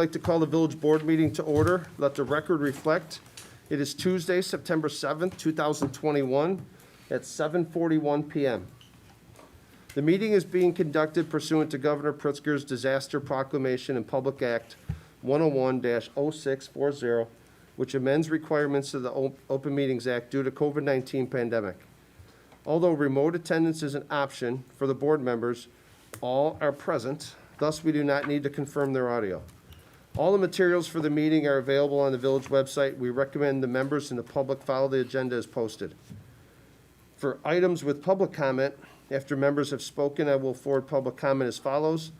I'd like to call the village board meeting to order. Let the record reflect. It is Tuesday, September 7th, 2021 at 7:41 p.m. The meeting is being conducted pursuant to Governor Pritzker's Disaster Proclamation and Public Act 101-0640, which amends requirements of the Open Meetings Act due to COVID-19 pandemic. Although remote attendance is an option for the board members, all are present, thus we do not need to confirm their audio. All the materials for the meeting are available on the village website. We recommend the members and the public follow the agenda as posted. For items with public comment, after members have spoken, I will forward public comment as follows.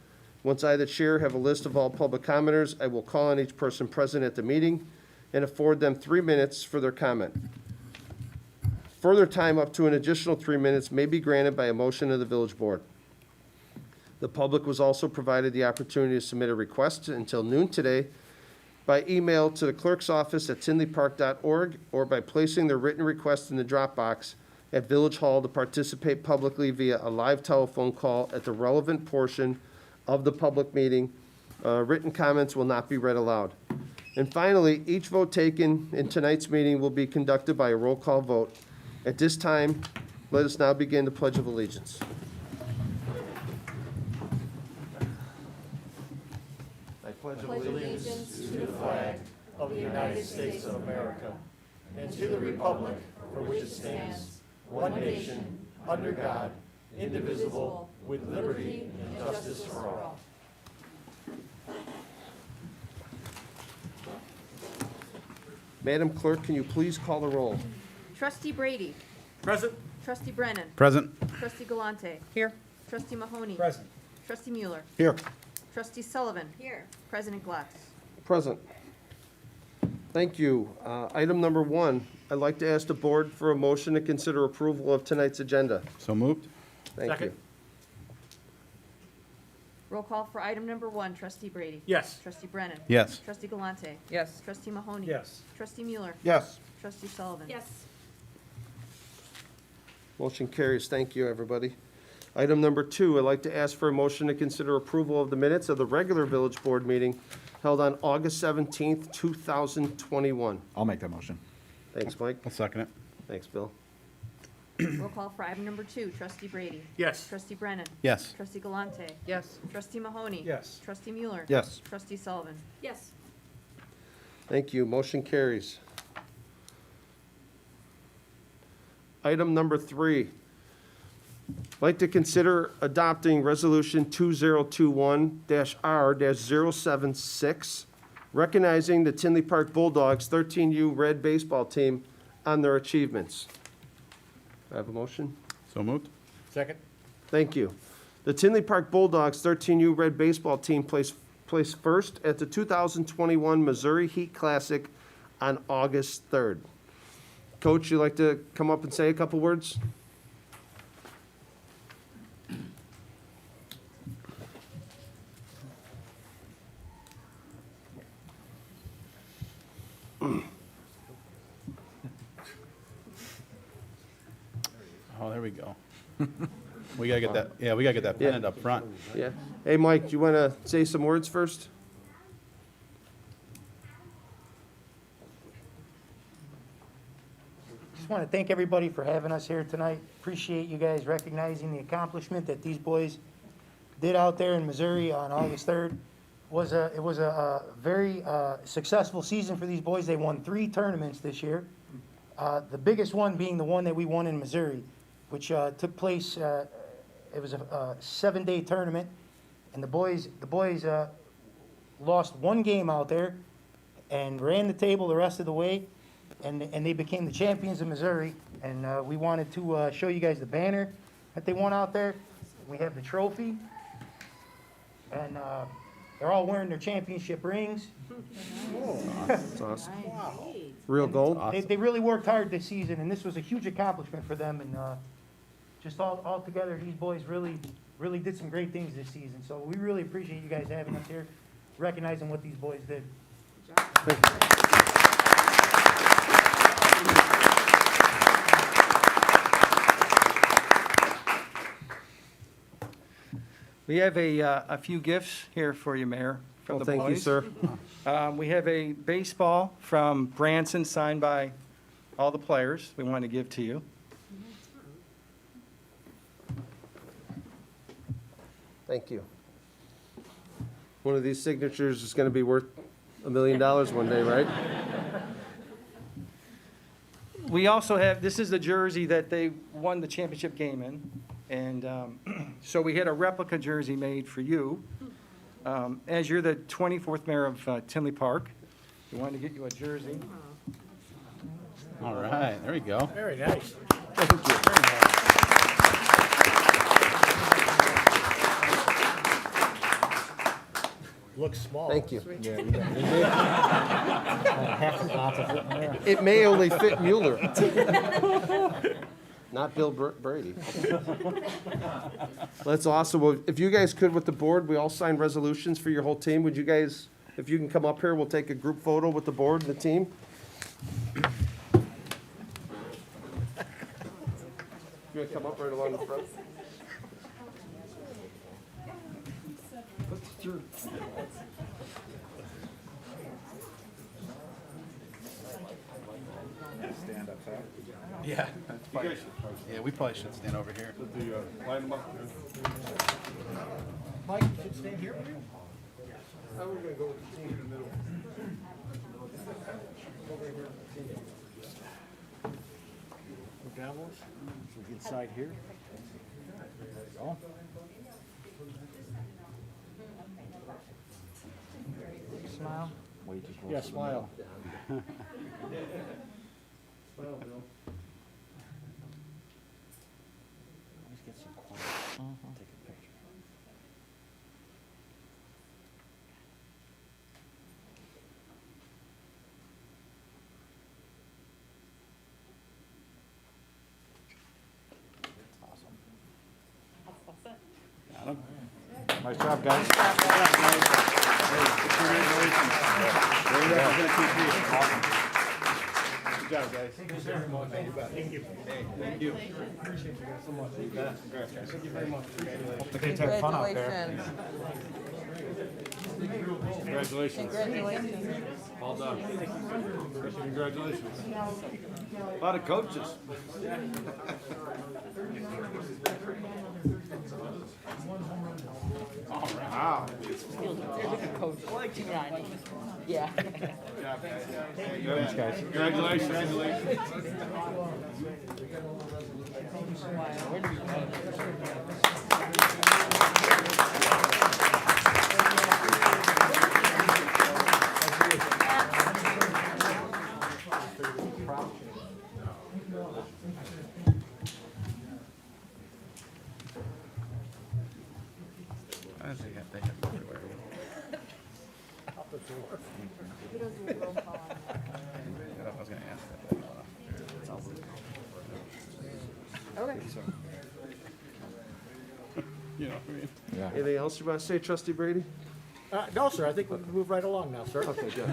Once I, the chair, have a list of all public commenters, I will call on each person present at the meeting and afford them 3 minutes for their comment. Further time up to an additional 3 minutes may be granted by a motion of the village board. The public was also provided the opportunity to submit a request until noon today by email to the clerk's office at tinleypark.org or by placing their written request in the drop box at Village Hall to participate publicly via a live telephone call at the relevant portion of the public meeting. Written comments will not be read aloud. And finally, each vote taken in tonight's meeting will be conducted by a roll call vote. At this time, let us now begin the Pledge of Allegiance. I pledge allegiance to the flag of the United States of America and to the republic for which it stands, one nation, under God, indivisible, with liberty and justice for all. Madam Clerk, can you please call the roll? Trustee Brady. Present. Trustee Brennan. Present. Trustee Galante. Here. Trustee Mahoney. Present. Trustee Mueller. Here. Trustee Sullivan. Here. President Glass. Present. Thank you. Item number 1, I'd like to ask the board for a motion to consider approval of tonight's agenda. So moved. Thank Second. you. Roll call for item number 1, Trustee Brady. Yes. Trustee Brennan. Yes. Trustee Galante. Yes. Trustee Mahoney. Yes. Trustee Mueller. Yes. Trustee Sullivan. Yes. Motion carries. Thank you, everybody. Item number 2, I'd like to ask for a motion to consider approval of the minutes of the regular village board meeting held on August 17th, 2021. I'll make that motion. Thanks, Mike. I'll second it. Thanks, Bill. Roll call for item number 2, Trustee Brady. Yes. Trustee Brennan. Yes. Trustee Galante. Yes. Trustee Mahoney. Yes. Trustee Mueller. Yes. Trustee Sullivan. Yes. Thank you. Motion carries. Item number 3, I'd like to consider adopting Resolution 2021-R-076, recognizing the Tinley Park Bulldogs 13U Red baseball team on their achievements. I have a motion? So moved. Second. Thank you. The Tinley Park Bulldogs 13U Red baseball team placed first at the 2021 Missouri Heat Classic on August 3rd. Coach, you'd like to come up and say a couple words? Oh, there we go. We gotta get that, yeah, we gotta get that pennant up front. Yeah. Hey, Mike, do you want to say some words first? Just want to thank everybody for having us here tonight. Appreciate you guys recognizing the accomplishment that these boys did out there in Missouri on August 3rd. It was a very successful season for these boys. They won 3 tournaments this year. The biggest one being the one that we won in Missouri, which took place. It was a 7-day tournament, and the boys lost 1 game out there and ran the table the rest of the way. And they became the champions of Missouri, and we wanted to show you guys the banner that they won out there. We have the trophy, and they're all wearing their championship rings. That's awesome. Real gold? They really worked hard this season, and this was a huge accomplishment for them. And just all together, these boys really did some great things this season. So we really appreciate you guys having us here, recognizing what these boys did. Thank you. We have a few gifts here for you, Mayor, from the Thank you, boys. sir. We have a baseball from Branson signed by all the players we want to give to you. Thank you. One of these signatures is going to be worth $1 million one day, right? We also have, this is the jersey that they won the championship game in. And so we had a replica jersey made for you. As you're the 24th mayor of Tinley Park, we wanted to get you a jersey. All right, there we go. Very nice. Looks small. Thank you. It may only fit Mueller. Not Bill Brady. That's awesome. Well, if you guys could with the board, we all signed resolutions for your whole team. Would you guys, if you can come up here, we'll take a group photo with the board and the team. You want to come up right along the front? Yeah. Yeah, we probably should stand over here. Mike, you should stand here. Gavels, so get side here. There you go. Smile. Yeah, smile. Let's get some quiet. Take a picture. Got 'em? Nice job, guys. Good job, guys. Thank you, sir. Thank you. Thank you. The kids have fun out there. Congratulations. Congratulations. Well done. Congratulations. A lot of coaches. Wow. Coach. Yeah. Thanks, guys. Congratulations. They have everywhere. I was gonna ask that. Okay. You know what I mean? Anything else you want to say, Trustee Brady? No, sir, I think we can move right along now, sir. Okay, good.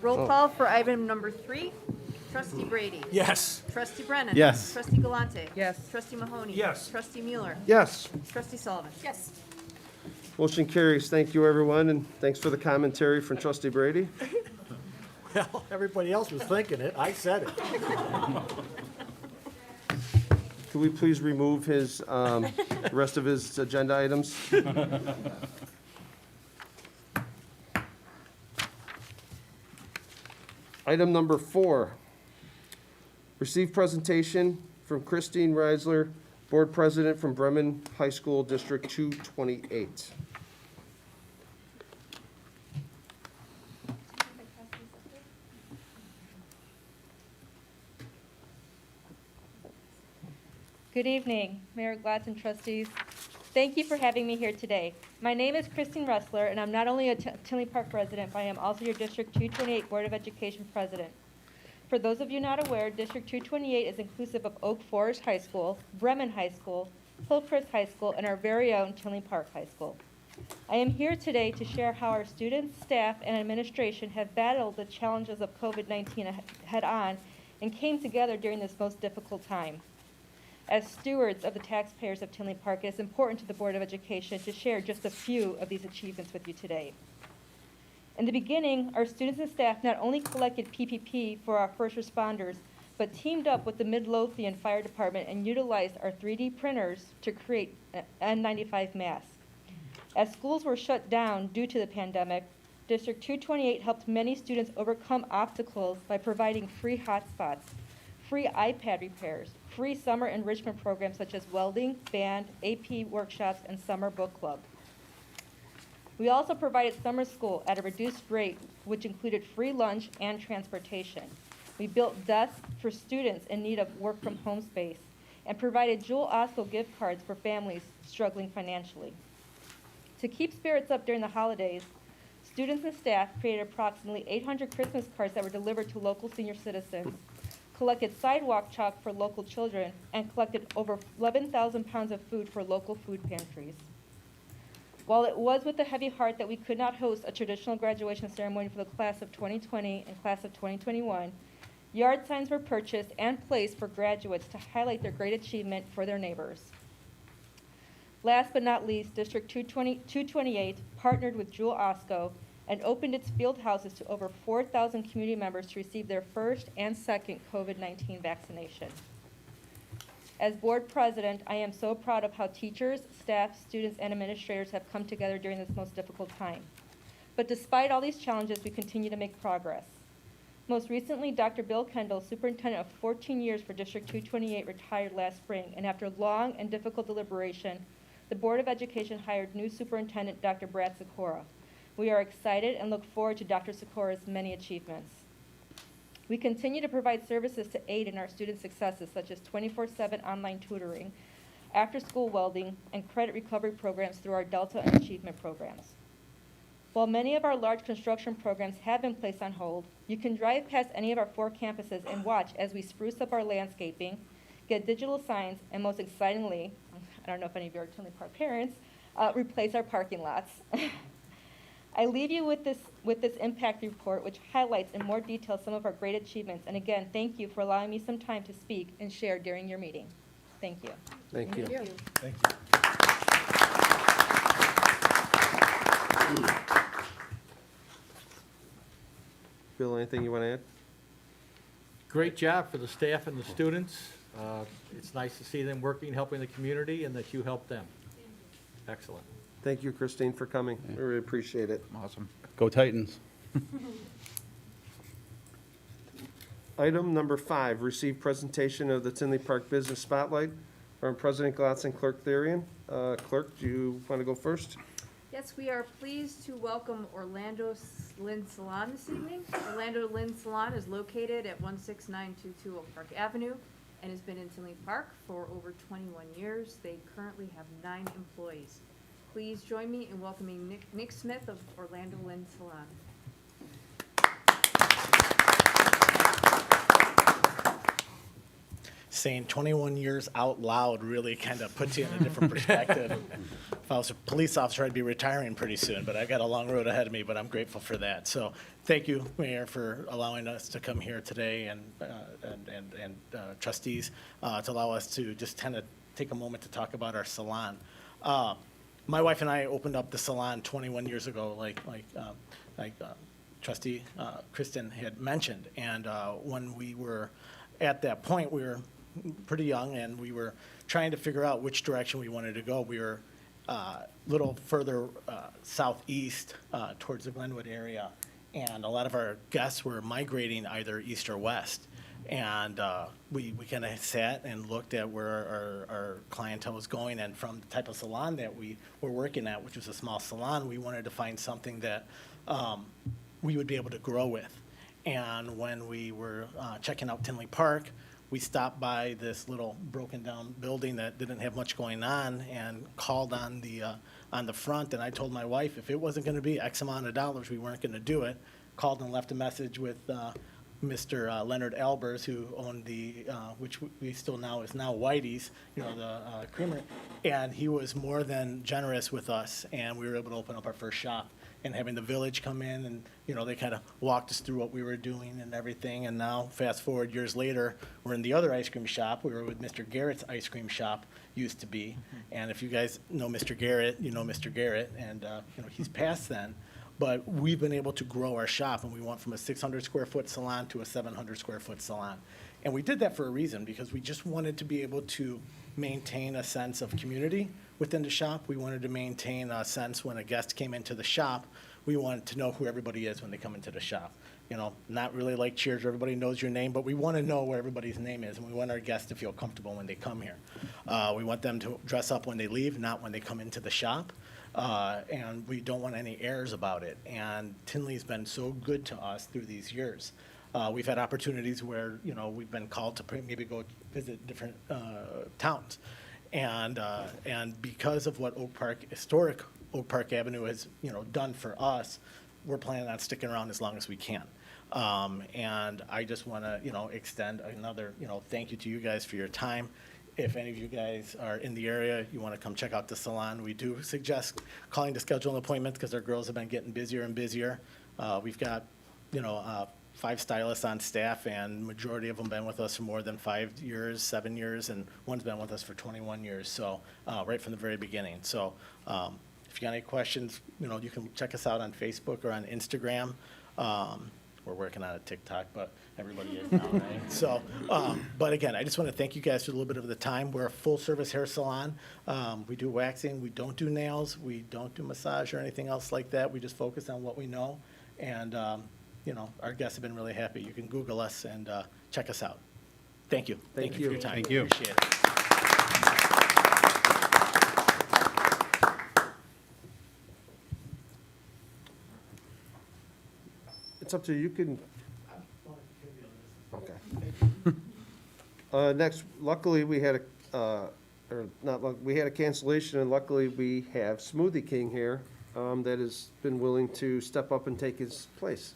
Roll call for item number 3. Trustee Brady. Yes. Trustee Brennan. Yes. Trustee Galante. Yes. Trustee Mahoney. Yes. Trustee Mueller. Yes. Trustee Sullivan. Yes. Motion carries. Thank you, everyone, and thanks for the commentary from Trustee Brady. Well, everybody else was thinking it. I said it. Could we please remove his, the rest of his agenda items? Item number 4, receive presentation from Christine Reisler, Board President from Bremen High School District 228. Good evening, Mayor Glatz and trustees. Thank you for having me here today. My name is Christine Ressler, and I'm not only a Tinley Park resident, but I am also your District 228 Board of Education President. For those of you not aware, District 228 is inclusive of Oak Forest High School, Bremen High School, Hillcrest High School, and our very own Tinley Park High School. I am here today to share how our students, staff, and administration have battled the challenges of COVID-19 head-on and came together during this most difficult time. As stewards of the taxpayers of Tinley Park, it is important to the Board of Education to share just a few of these achievements with you today. In the beginning, our students and staff not only collected PPP for our first responders, but teamed up with the Midlothian Fire Department and utilized our 3D printers to create N95 masks. As schools were shut down due to the pandemic, District 228 helped many students overcome obstacles by providing free hotspots, free iPad repairs, free summer enrichment programs such as welding, band, AP workshops, and summer book club. We also provided summer school at a reduced rate, which included free lunch and transportation. We built desks for students in need of work from home space and provided Jewel Osco gift cards for families struggling financially. To keep spirits up during the holidays, students and staff created approximately 800 Christmas cards that were delivered to local senior citizens, collected sidewalk chalk for local children, and collected over 11,000 pounds of food for local food pantries. While it was with a heavy heart that we could not host a traditional graduation ceremony for the class of 2020 and class of 2021, yard signs were purchased and placed for graduates to highlight their great achievement for their neighbors. Last but not least, District 228 partnered with Jewel Osco and opened its field houses to over 4,000 community members to receive their first and second COVID-19 vaccination. As board president, I am so proud of how teachers, staff, students, and administrators have come together during this most difficult time. But despite all these challenges, we continue to make progress. Most recently, Dr. Bill Kendall, superintendent of 14 years for District 228, retired last spring, and after long and difficult deliberation, the Board of Education hired new superintendent, Dr. Brad Sikora. We are excited and look forward to Dr. Sikora's many achievements. We continue to provide services to aid in our student successes, such as 24/7 online tutoring, after-school welding, and credit recovery programs through our Delta and Achievement programs. While many of our large construction programs have been placed on hold, you can drive past any of our 4 campuses and watch as we spruce up our landscaping, get digital signs, and most excitingly, I don't know if any of you are Tinley Park parents, replace our parking lots. I leave you with this impact report, which highlights in more detail some of our great achievements. And again, thank you for allowing me some time to speak and share during your meeting. Thank you. Thank you. Thank you. Bill, anything you want to add? Great job for the staff and the students. It's nice to see them working, helping the community, and that you help them. Excellent. Thank you, Christine, for coming. We really appreciate it. Awesome. Go Titans. Item number 5, receive presentation of the Tinley Park Business Spotlight from President Glatz and Clerk Therian. Clerk, do you want to go first? Yes, we are pleased to welcome Orlando Lynn Salon this evening. Orlando Lynn Salon is located at 16922 Oak Park Avenue and has been in Tinley Park for over 21 years. They currently have 9 employees. Please join me in welcoming Nick Smith of Orlando Lynn Salon. Saying 21 years out loud really kind of puts you in a different perspective. If I was a police officer, I'd be retiring pretty soon, but I've got a long road ahead of me, but I'm grateful for that. So thank you, Mayor, for allowing us to come here today and trustees to allow us to just kind of take a moment to talk about our salon. My wife and I opened up the salon 21 years ago, like Trustee Kristen had mentioned. And when we were at that point, we were pretty young, and we were trying to figure out which direction we wanted to go. We were a little further southeast towards the Glenwood area, and a lot of our guests were migrating either east or west. And we kind of sat and looked at where our clientele was going, and from the type of salon that we were working at, which was a small salon, we wanted to find something that we would be able to grow with. And when we were checking out Tinley Park, we stopped by this little broken down building that didn't have much going on, and called on the front. And I told my wife if it wasn't going to be X amount of dollars, we weren't going to do it. Called and left a message with Mr. Leonard Albers, who owned the, which we still now is now Whitey's, the creamery. And he was more than generous with us, and we were able to open up our first shop. and having the village come in and, they kind of walked us through what we were doing and everything. And now, fast forward years later, we're in the other ice cream shop. We were with Mr. Garrett's ice cream shop, used to be. And if you guys know Mr. Garrett, you know Mr. Garrett, and, he's passed then. But we've been able to grow our shop, and we went from a 600 square foot salon to a 700 square foot salon. And we did that for a reason, because we just wanted to be able to maintain a sense of community within the shop. We wanted to maintain a sense when a guest came into the shop, we wanted to know who everybody is when they come into the shop. Not really like Cheers, where everybody knows your name, but we want to know where everybody's name is, and we want our guests to feel comfortable when they come here. We want them to dress up when they leave, not when they come into the shop. And we don't want any errors about it. And Tinley's been so good to us through these years. We've had opportunities where, we've been called to maybe go visit different towns. And because of what historic Oak Park Avenue has, done for us, we're planning on sticking around as long as we can. And I just want to, extend another, thank you to you guys for your time. If any of you guys are in the area, you want to come check out the salon, we do suggest calling to schedule an appointment, because our girls have been getting busier and busier. We've got, 5 stylists on staff, and majority of them been with us for more than 5 years, 7 years, and one's been with us for 21 years, so right from the very beginning. So if you got any questions, you can check us out on Facebook or on Instagram. We're working on a TikTok, but everybody is now, right? So, but again, I just want to thank you guys for a little bit of the time. We're a full-service hair salon. We do waxing. We don't do nails. We don't do massage or anything else like that. We just focus on what we know. And, our guests have been really happy. You can Google us and check us out. Thank you. Thank you for you. your time. Thank you. Appreciate it. It's up to you, you can. Okay. Next, luckily, we had we had a cancellation, and luckily, we have Smoothie King here, that has been willing to step up and take his place.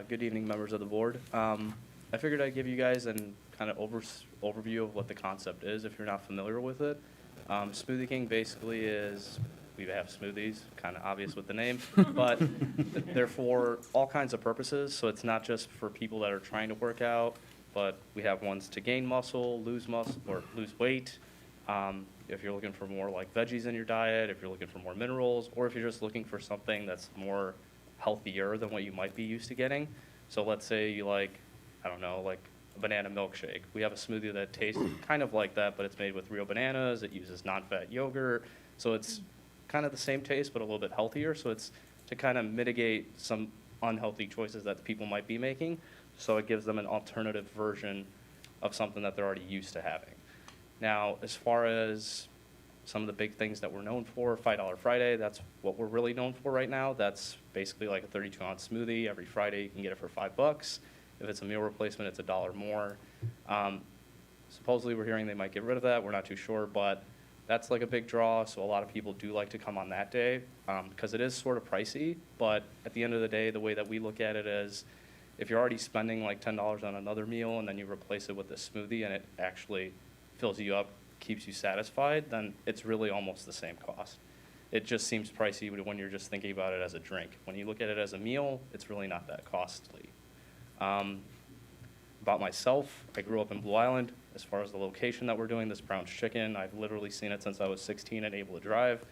Good evening, members of the board. I figured I'd give you guys an kind of overview of what the concept is if you're not familiar with it. Smoothie King basically is, we have smoothies, kind of obvious with the name, but they're for all kinds of purposes. So it's not just for people that are trying to work out, but we have ones to gain muscle, or lose weight. If you're looking for more like veggies in your diet, if you're looking for more minerals, or if you're just looking for something that's more healthier than what you might be used to getting. So let's say you like, I don't know, like a banana milkshake. We have a smoothie that tastes kind of like that, but it's made with real bananas. It uses non-fat yogurt. So it's kind of the same taste, but a little bit healthier. So it's to kind of mitigate some unhealthy choices that people might be making. So it gives them an alternative version of something that they're already used to having. Now, as far as some of the big things that we're known for, $5 Friday, that's what we're really known for right now. That's basically like a 32-ounce smoothie. Every Friday you can get it for $5. If it's a meal replacement, it's $1 more. Supposedly we're hearing they might get rid of that. We're not too sure, but that's like a big draw. So a lot of people do like to come on that day because it is sort of pricey. But at the end of the day, the way that we look at it is if you're already spending like $10 on another meal and then you replace it with a smoothie and it actually fills you up, keeps you satisfied, then it's really almost the same cost. It just seems pricey when you're just thinking about it as a drink. When you look at it as a meal, it's really not that costly. About myself, I grew up in Blue Island. As far as the location that we're doing this Brown's Chicken, I've literally seen it since I was 16 and able to drive.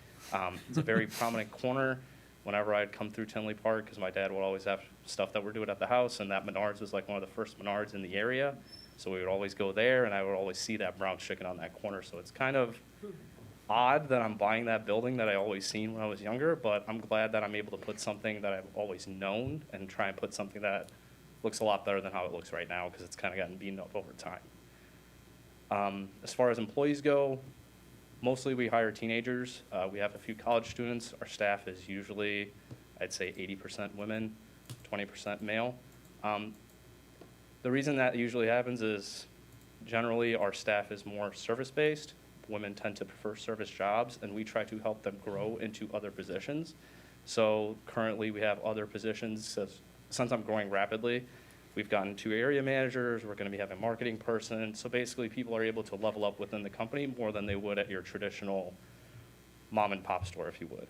It's a very prominent corner. Whenever I'd come through Tinley Park, because my dad would always have stuff that we're doing at the house, and that Menards was like one of the first Menards in the area. So we would always go there, and I would always see that Brown's Chicken on that corner. So it's kind of odd that I'm buying that building that I always seen when I was younger, but I'm glad that I'm able to put something that I've always known and try and put something that looks a lot better than how it looks right now, because it's kind of gotten beaten up over time. As far as employees go, mostly we hire teenagers. We have a few college students. Our staff is usually, I'd say 80% women, 20% male. The reason that usually happens is generally our staff is more service-based. Women tend to prefer service jobs, and we try to help them grow into other positions. So currently we have other positions. Since I'm growing rapidly, we've gotten 2 area managers. We're going to be having a marketing person. So basically people are able to level up within the company more than they would at your traditional mom and pop store, if you would.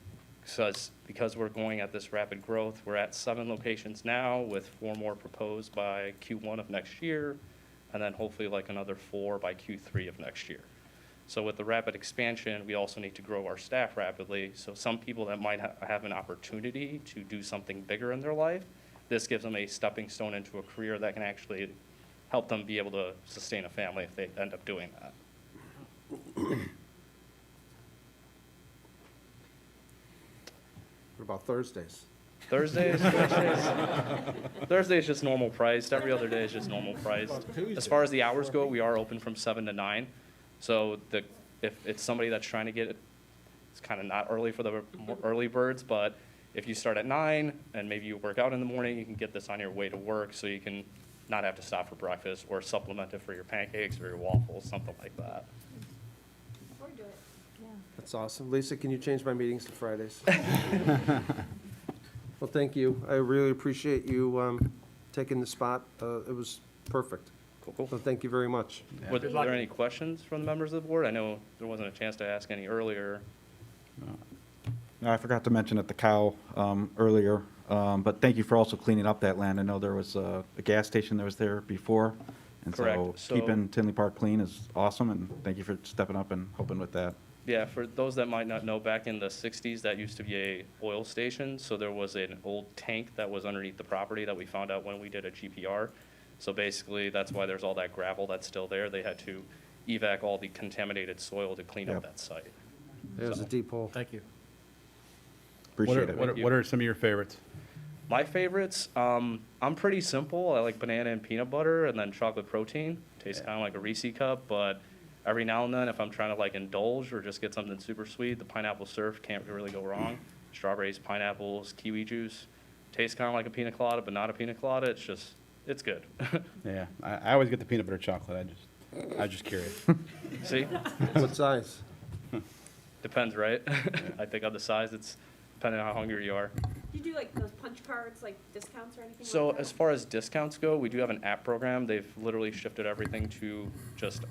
Because we're going at this rapid growth, we're at 7 locations now with 4 more proposed by Q1 of next year, and then hopefully like another 4 by Q3 of next year. So with the rapid expansion, we also need to grow our staff rapidly. So some people that might have an opportunity to do something bigger in their life, this gives them a stepping stone into a career that can actually help them be able to sustain a family if they end up doing that. What about Thursdays? Thursdays just normal priced. Every other day is just normal priced. As far as the hours go, we are open from 7 to 9. So if it's somebody that's trying to get it, it's kind of not early for the early birds, but if you start at 9 and maybe you work out in the morning, you can get this on your way to work so you can not have to stop for breakfast or supplement it for your pancakes or your waffles, something like that. That's awesome. Lisa, can you change my meetings to Fridays? Well, thank you. I really appreciate you taking the spot. It was perfect. Cool. So thank you very much. Were there any questions from the members of the board? I know there wasn't a chance to ask any earlier. No, I forgot to mention at the cow earlier, but thank you for also cleaning up that land. I know there was a gas station that was there before. And Correct. so keeping Tinley Park clean is awesome, and thank you for stepping up and helping with that. Yeah, for those that might not know, back in the 60s, that used to be a oil station. So there was an old tank that was underneath the property that we found out when we did a GPR. So basically, that's why there's all that gravel that's still there. They had to evac all the contaminated soil to clean up that site. There's a deep hole. Thank you. Appreciate it. What are some of your favorites? My favorites, I'm pretty simple. I like banana and peanut butter and then chocolate protein. Tastes kind of like a Reese cup, but every now and then if I'm trying to like indulge or just get something super sweet, the pineapple surf can't really go wrong. Strawberries, pineapples, kiwi juice. Tastes kind of like a pina colada, but not a pina colada. It's good. Yeah, I always get the peanut butter chocolate. I was just curious. See? What size? Depends, right? I think on the size, it's depending on how hungry you are. You do like those punch cards, like discounts or anything So like that? as far as discounts go, we do have an app program. They've literally shifted everything to just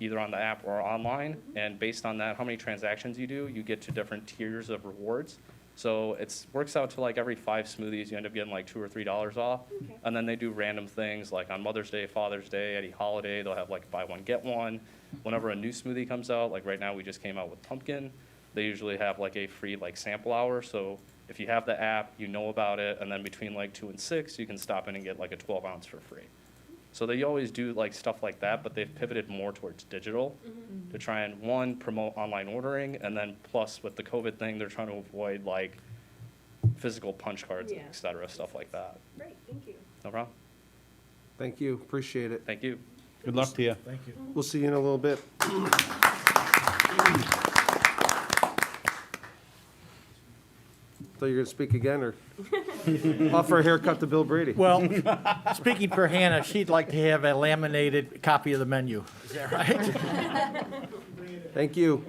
either on the app or online. And based on that, how many transactions you do, you get to different tiers of rewards. So it works out to like every 5 smoothies, you end up getting like $2 or $3 off. Okay. And then they do random things like on Mother's Day, Father's Day, any holiday, they'll have like buy one, get one. Whenever a new smoothie comes out, like right now we just came out with pumpkin, they usually have like a free like sample hour. So if you have the app, you know about it, and then between like 2 and 6, you can stop in and get like a 12 ounce for free. So they always do like stuff like that, but they've pivoted more towards digital to try and, one, promote online ordering, and then plus with the COVID thing, they're trying to avoid like physical punch cards, Yeah. et cetera, stuff like that. Great, thank you. No problem. Thank you. Appreciate it. Thank you. Good luck to you. Thank you. We'll see you in a little bit. Thought you were going to speak again, or offer a haircut to Bill Brady. Well, speaking for Hannah, she'd like to have a laminated copy of the menu. Is that right? Thank you.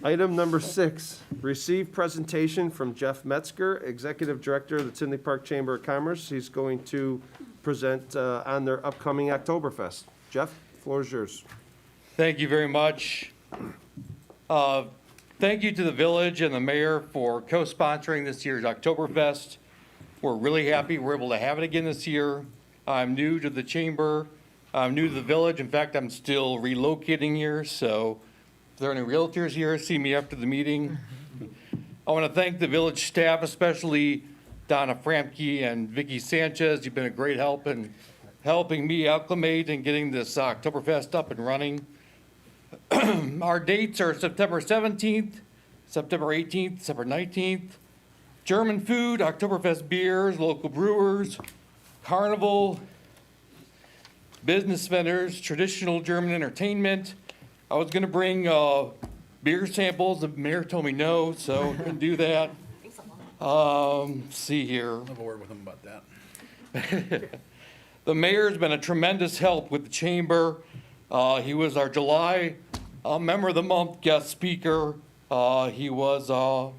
Item number 6, receive presentation from Jeff Metzger, Executive Director of the Tinley Park Chamber of Commerce. He's going to present on their upcoming Oktoberfest. Jeff, the floor is yours. Thank you very much. Thank you to the village and the mayor for co-sponsoring this year's Oktoberfest. We're really happy we're able to have it again this year. I'm new to the chamber. I'm new to the village. In fact, I'm still relocating here, so if there are any realtors here, see me after the meeting. I want to thank the village staff, especially Donna Framke and Vicky Sanchez. You've been a great help in helping me acclimate and getting this Oktoberfest up and running. Our dates are September 17th, September 18th, September 19th. German food, Oktoberfest beers, local brewers, carnival, business vendors, traditional German entertainment. I was going to bring beer samples. The mayor told me no, so I couldn't do that. See here. I'll have a word with him about that. The mayor's been a tremendous help with the chamber. He was our July Member of the Month guest speaker. He was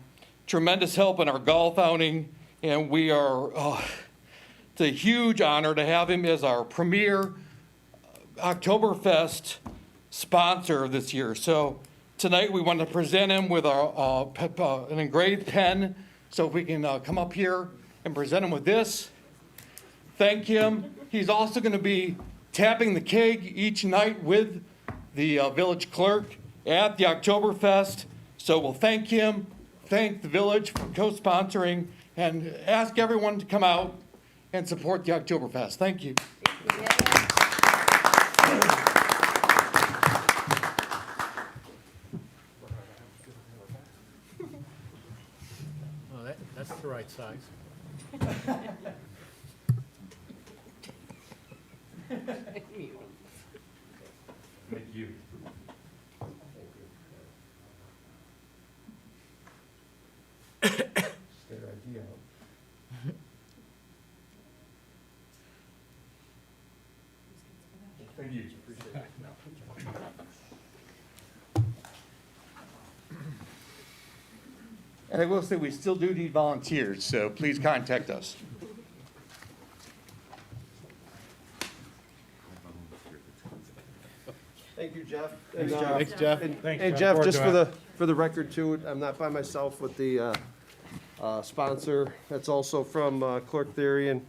tremendous help in our golf outing, and we are, it's a huge honor to have him as our premier Oktoberfest sponsor this year. So tonight we want to present him with an engraved pen. So if we can come up here and present him with this. Thank him. He's also going to be tapping the keg each night with the village clerk at the Oktoberfest. So we'll thank him, thank the village for co-sponsoring, and ask everyone to come out and support the Oktoberfest. Thank you. Well, that's the right size. Thank you. Thank you. Appreciate it. And I will say, we still do need volunteers, so please contact us. Thank you, Jeff. Thanks, Jeff. And Jeff, just for the record too, I'm not by myself with the sponsor. That's also from Clerk Theory and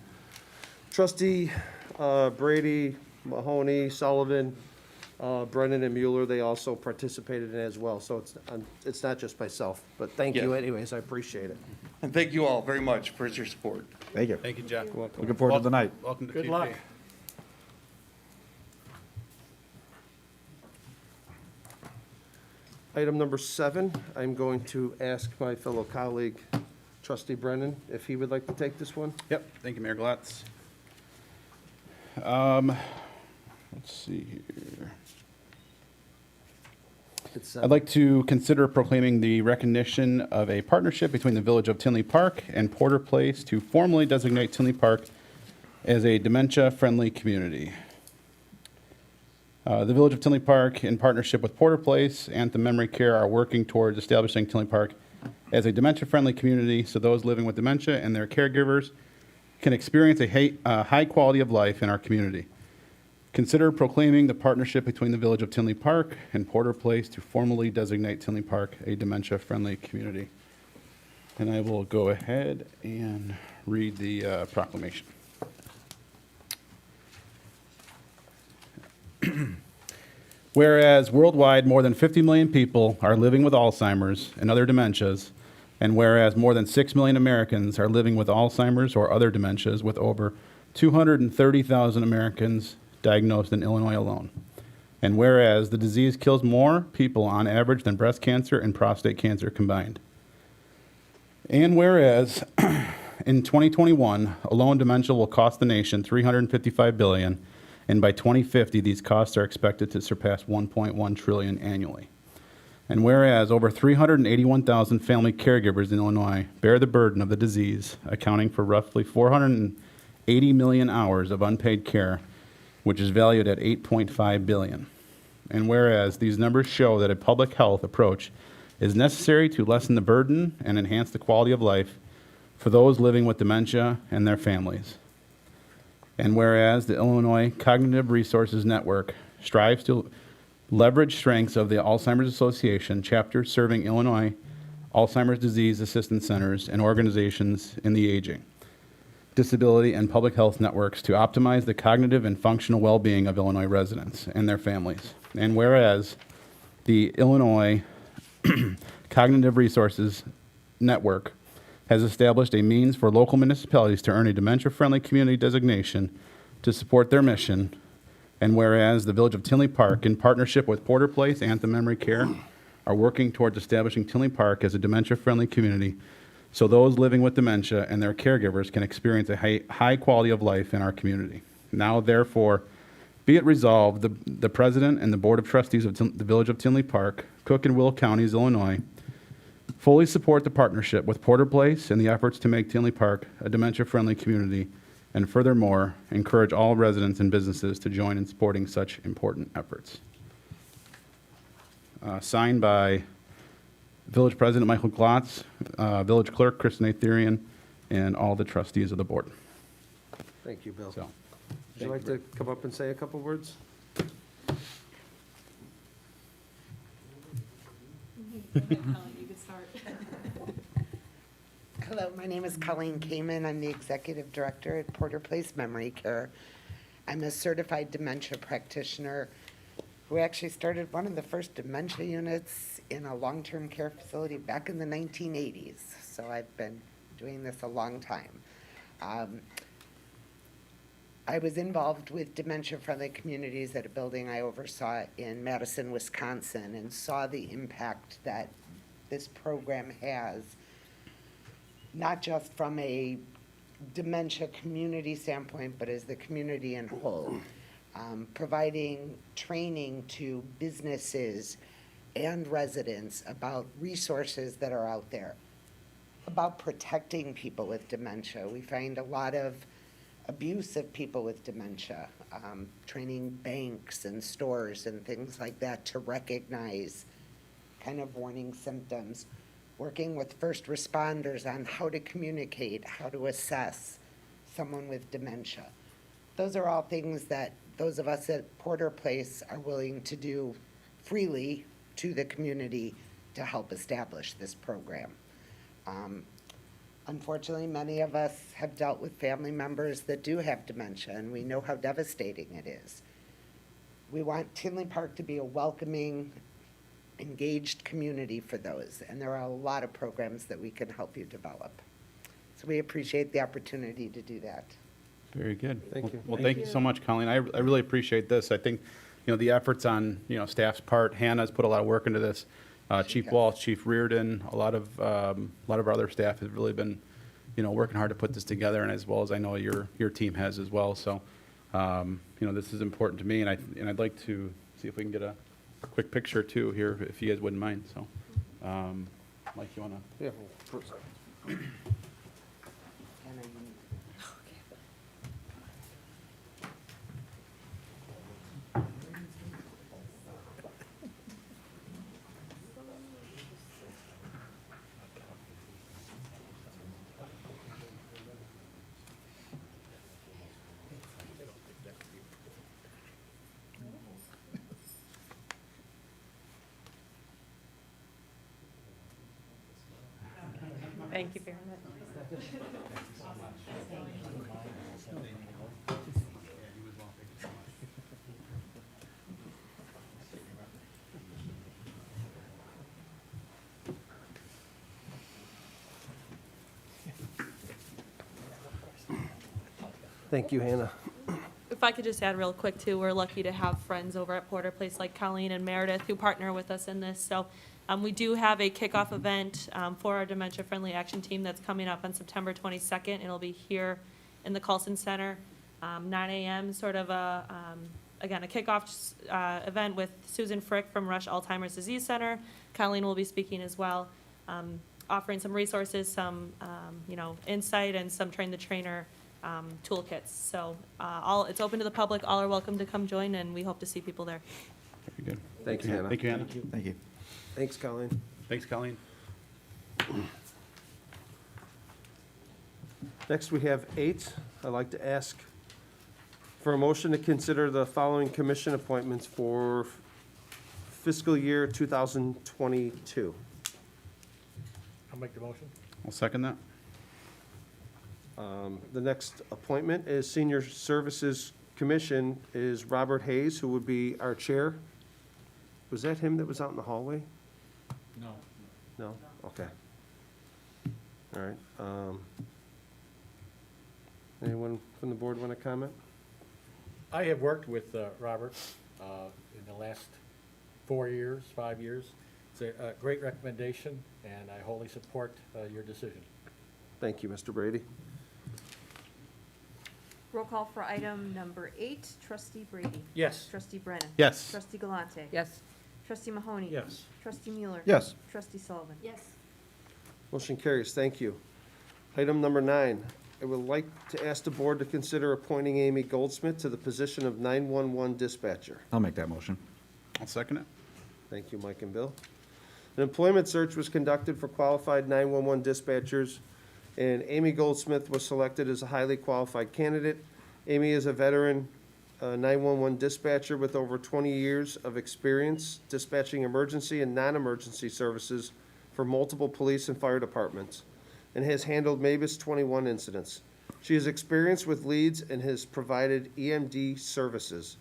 Trustee Brady, Mahoney, Sullivan, Brennan and Mueller. They also participated in it as well. So it's not just myself, but thank you anyways. I appreciate it. And thank you all very much for your support. Thank you. Thank you, Jeff. Looking forward to the night. Welcome to Good TP. luck. Item number 7, I'm going to ask my fellow colleague, Trustee Brennan, if he would like to take this one. Yep, thank you, Mayor Glatz. Let's see here. I'd like to consider proclaiming the recognition of a partnership between the Village of Tinley Park and Porter Place to formally designate Tinley Park as a dementia-friendly community. The Village of Tinley Park, in partnership with Porter Place and the Memory Care, are working towards establishing Tinley Park as a dementia-friendly community so those living with dementia and their caregivers can experience a high quality of life in our community. Consider proclaiming the partnership between the Village of Tinley Park and Porter Place to formally designate Tinley Park a dementia-friendly community. And I will go ahead and read the proclamation. Whereas worldwide more than 50 million people are living with Alzheimer's and other dementias, and whereas more than 6 million Americans are living with Alzheimer's or other dementias, with over 230,000 Americans diagnosed in Illinois alone. And whereas the disease kills more people on average than breast cancer and prostate cancer combined. And whereas in 2021, alone dementia will cost the nation $355 billion, and by 2050, these costs are expected to surpass $1.1 trillion annually. And whereas over 381,000 family caregivers in Illinois bear the burden of the disease, accounting for roughly 480 million hours of unpaid care, which is valued at $8.5 billion. And whereas these numbers show that a public health approach is necessary to lessen the burden and enhance the quality of life for those living with dementia and their families. And whereas the Illinois Cognitive Resources Network strives to leverage strengths of the Alzheimer's Association, chapters serving Illinois Alzheimer's disease assistance centers and organizations in the aging, disability, and public health networks to optimize the cognitive and functional well-being of Illinois residents and their families. And whereas the Illinois Cognitive Resources Network has established a means for local municipalities to earn a dementia-friendly community designation to support their mission. And whereas the Village of Tinley Park, in partnership with Porter Place and the Memory Care, are working towards establishing Tinley Park as a dementia-friendly community so those living with dementia and their caregivers can experience a high quality of life in our community. Now, therefore, be it resolved, the President and the Board of Trustees of the Village of Tinley Park, Cook and Will Counties, Illinois, fully support the partnership with Porter Place and the efforts to make Tinley Park a dementia-friendly community, and furthermore, encourage all residents and businesses to join in supporting such important efforts. Signed by Village President Michael Glotz, Village Clerk Kristen Atherian, and all the trustees of the board. Thank you, Bill. So, Would you like to come up and say a couple words? You could start. Hello, my name is Colleen Kamen. I'm the Executive Director at Porter Place Memory Care. I'm a certified dementia practitioner who actually started one of the first dementia units in a long-term care facility back in the 1980s. So I've been doing this a long time. I was involved with dementia-friendly communities at a building I oversaw in Madison, Wisconsin, and saw the impact that this program has, not just from a dementia community standpoint, but as the community in whole. Providing training to businesses and residents about resources that are out there, about protecting people with dementia. We find a lot of abuse of people with dementia, training banks and stores and things like that to recognize kind of warning symptoms, working with first responders on how to communicate, how to assess someone with dementia. Those are all things that those of us at Porter Place are willing to do freely to the community to help establish this program. Unfortunately, many of us have dealt with family members that do have dementia, and we know how devastating it is. We want Tinley Park to be a welcoming, engaged community for those, and there are a lot of programs that we can help you develop. So we appreciate the opportunity to do that. Very good. Thank you. Well, thank you so much, Colleen. I really appreciate this. I think, the efforts on, staff's part, Hannah's put a lot of work into this. Chief Walsh, Chief Reardon, a lot of our other staff have really been, working hard to put this together, and as well as I know your team has as well. So, this is important to me, and I'd like to see if we can get a quick picture too here, if you guys wouldn't mind. So, Mike, you wanna? Yeah, first. Hannah, you- Thank you very much. Thank you, Hannah. If I could just add real quick too, we're lucky to have friends over at Porter Place like Colleen and Meredith who partner with us in this. So we do have a kickoff event for our Dementia Friendly Action Team that's coming up on September 22nd. It'll be here in the Colson Center, 9 a.m., sort of again, a kickoff event with Susan Frick from Rush Alzheimer's Disease Center. Colleen will be speaking as well, offering some resources, some, insight and some train the trainer toolkits. So it's open to the public. All are welcome to come join, and we hope to see people there. Very good. Thanks, Hannah. Thank you, Hannah. Thank you. Thanks, Colleen. Thanks, Colleen. Next, we have 8. I'd like to ask for a motion to consider the following commission appointments for fiscal year 2022. I'll make the motion. I'll second that. The next appointment is Senior Services Commission is Robert Hayes, who would be our chair. Was that him that was out in the hallway? No. No? Okay. All right. Anyone from the board want to comment? I have worked with Robert in the last 4 years, 5 years. It's a great recommendation, and I wholly support your decision. Thank you, Mr. Brady. Roll call for item number 8, Trustee Brady. Yes. Trustee Brennan. Yes. Trustee Galante. Yes. Trustee Mahoney. Yes. Trustee Mueller. Yes. Trustee Sullivan. Yes. Motion carries. Thank you. Item number 9, I would like to ask the board to consider appointing Amy Goldsmith to the position of 911 dispatcher. I'll make that motion. I'll second it. Thank you, Mike and Bill. An employment search was conducted for qualified 911 dispatchers, and Amy Goldsmith was selected as a highly qualified candidate. Amy is a veteran a 911 dispatcher with over 20 years of experience dispatching emergency and non-emergency services for multiple police and fire departments, and has handled MABUS 21 incidents. She is experienced with leads and has provided EMD services.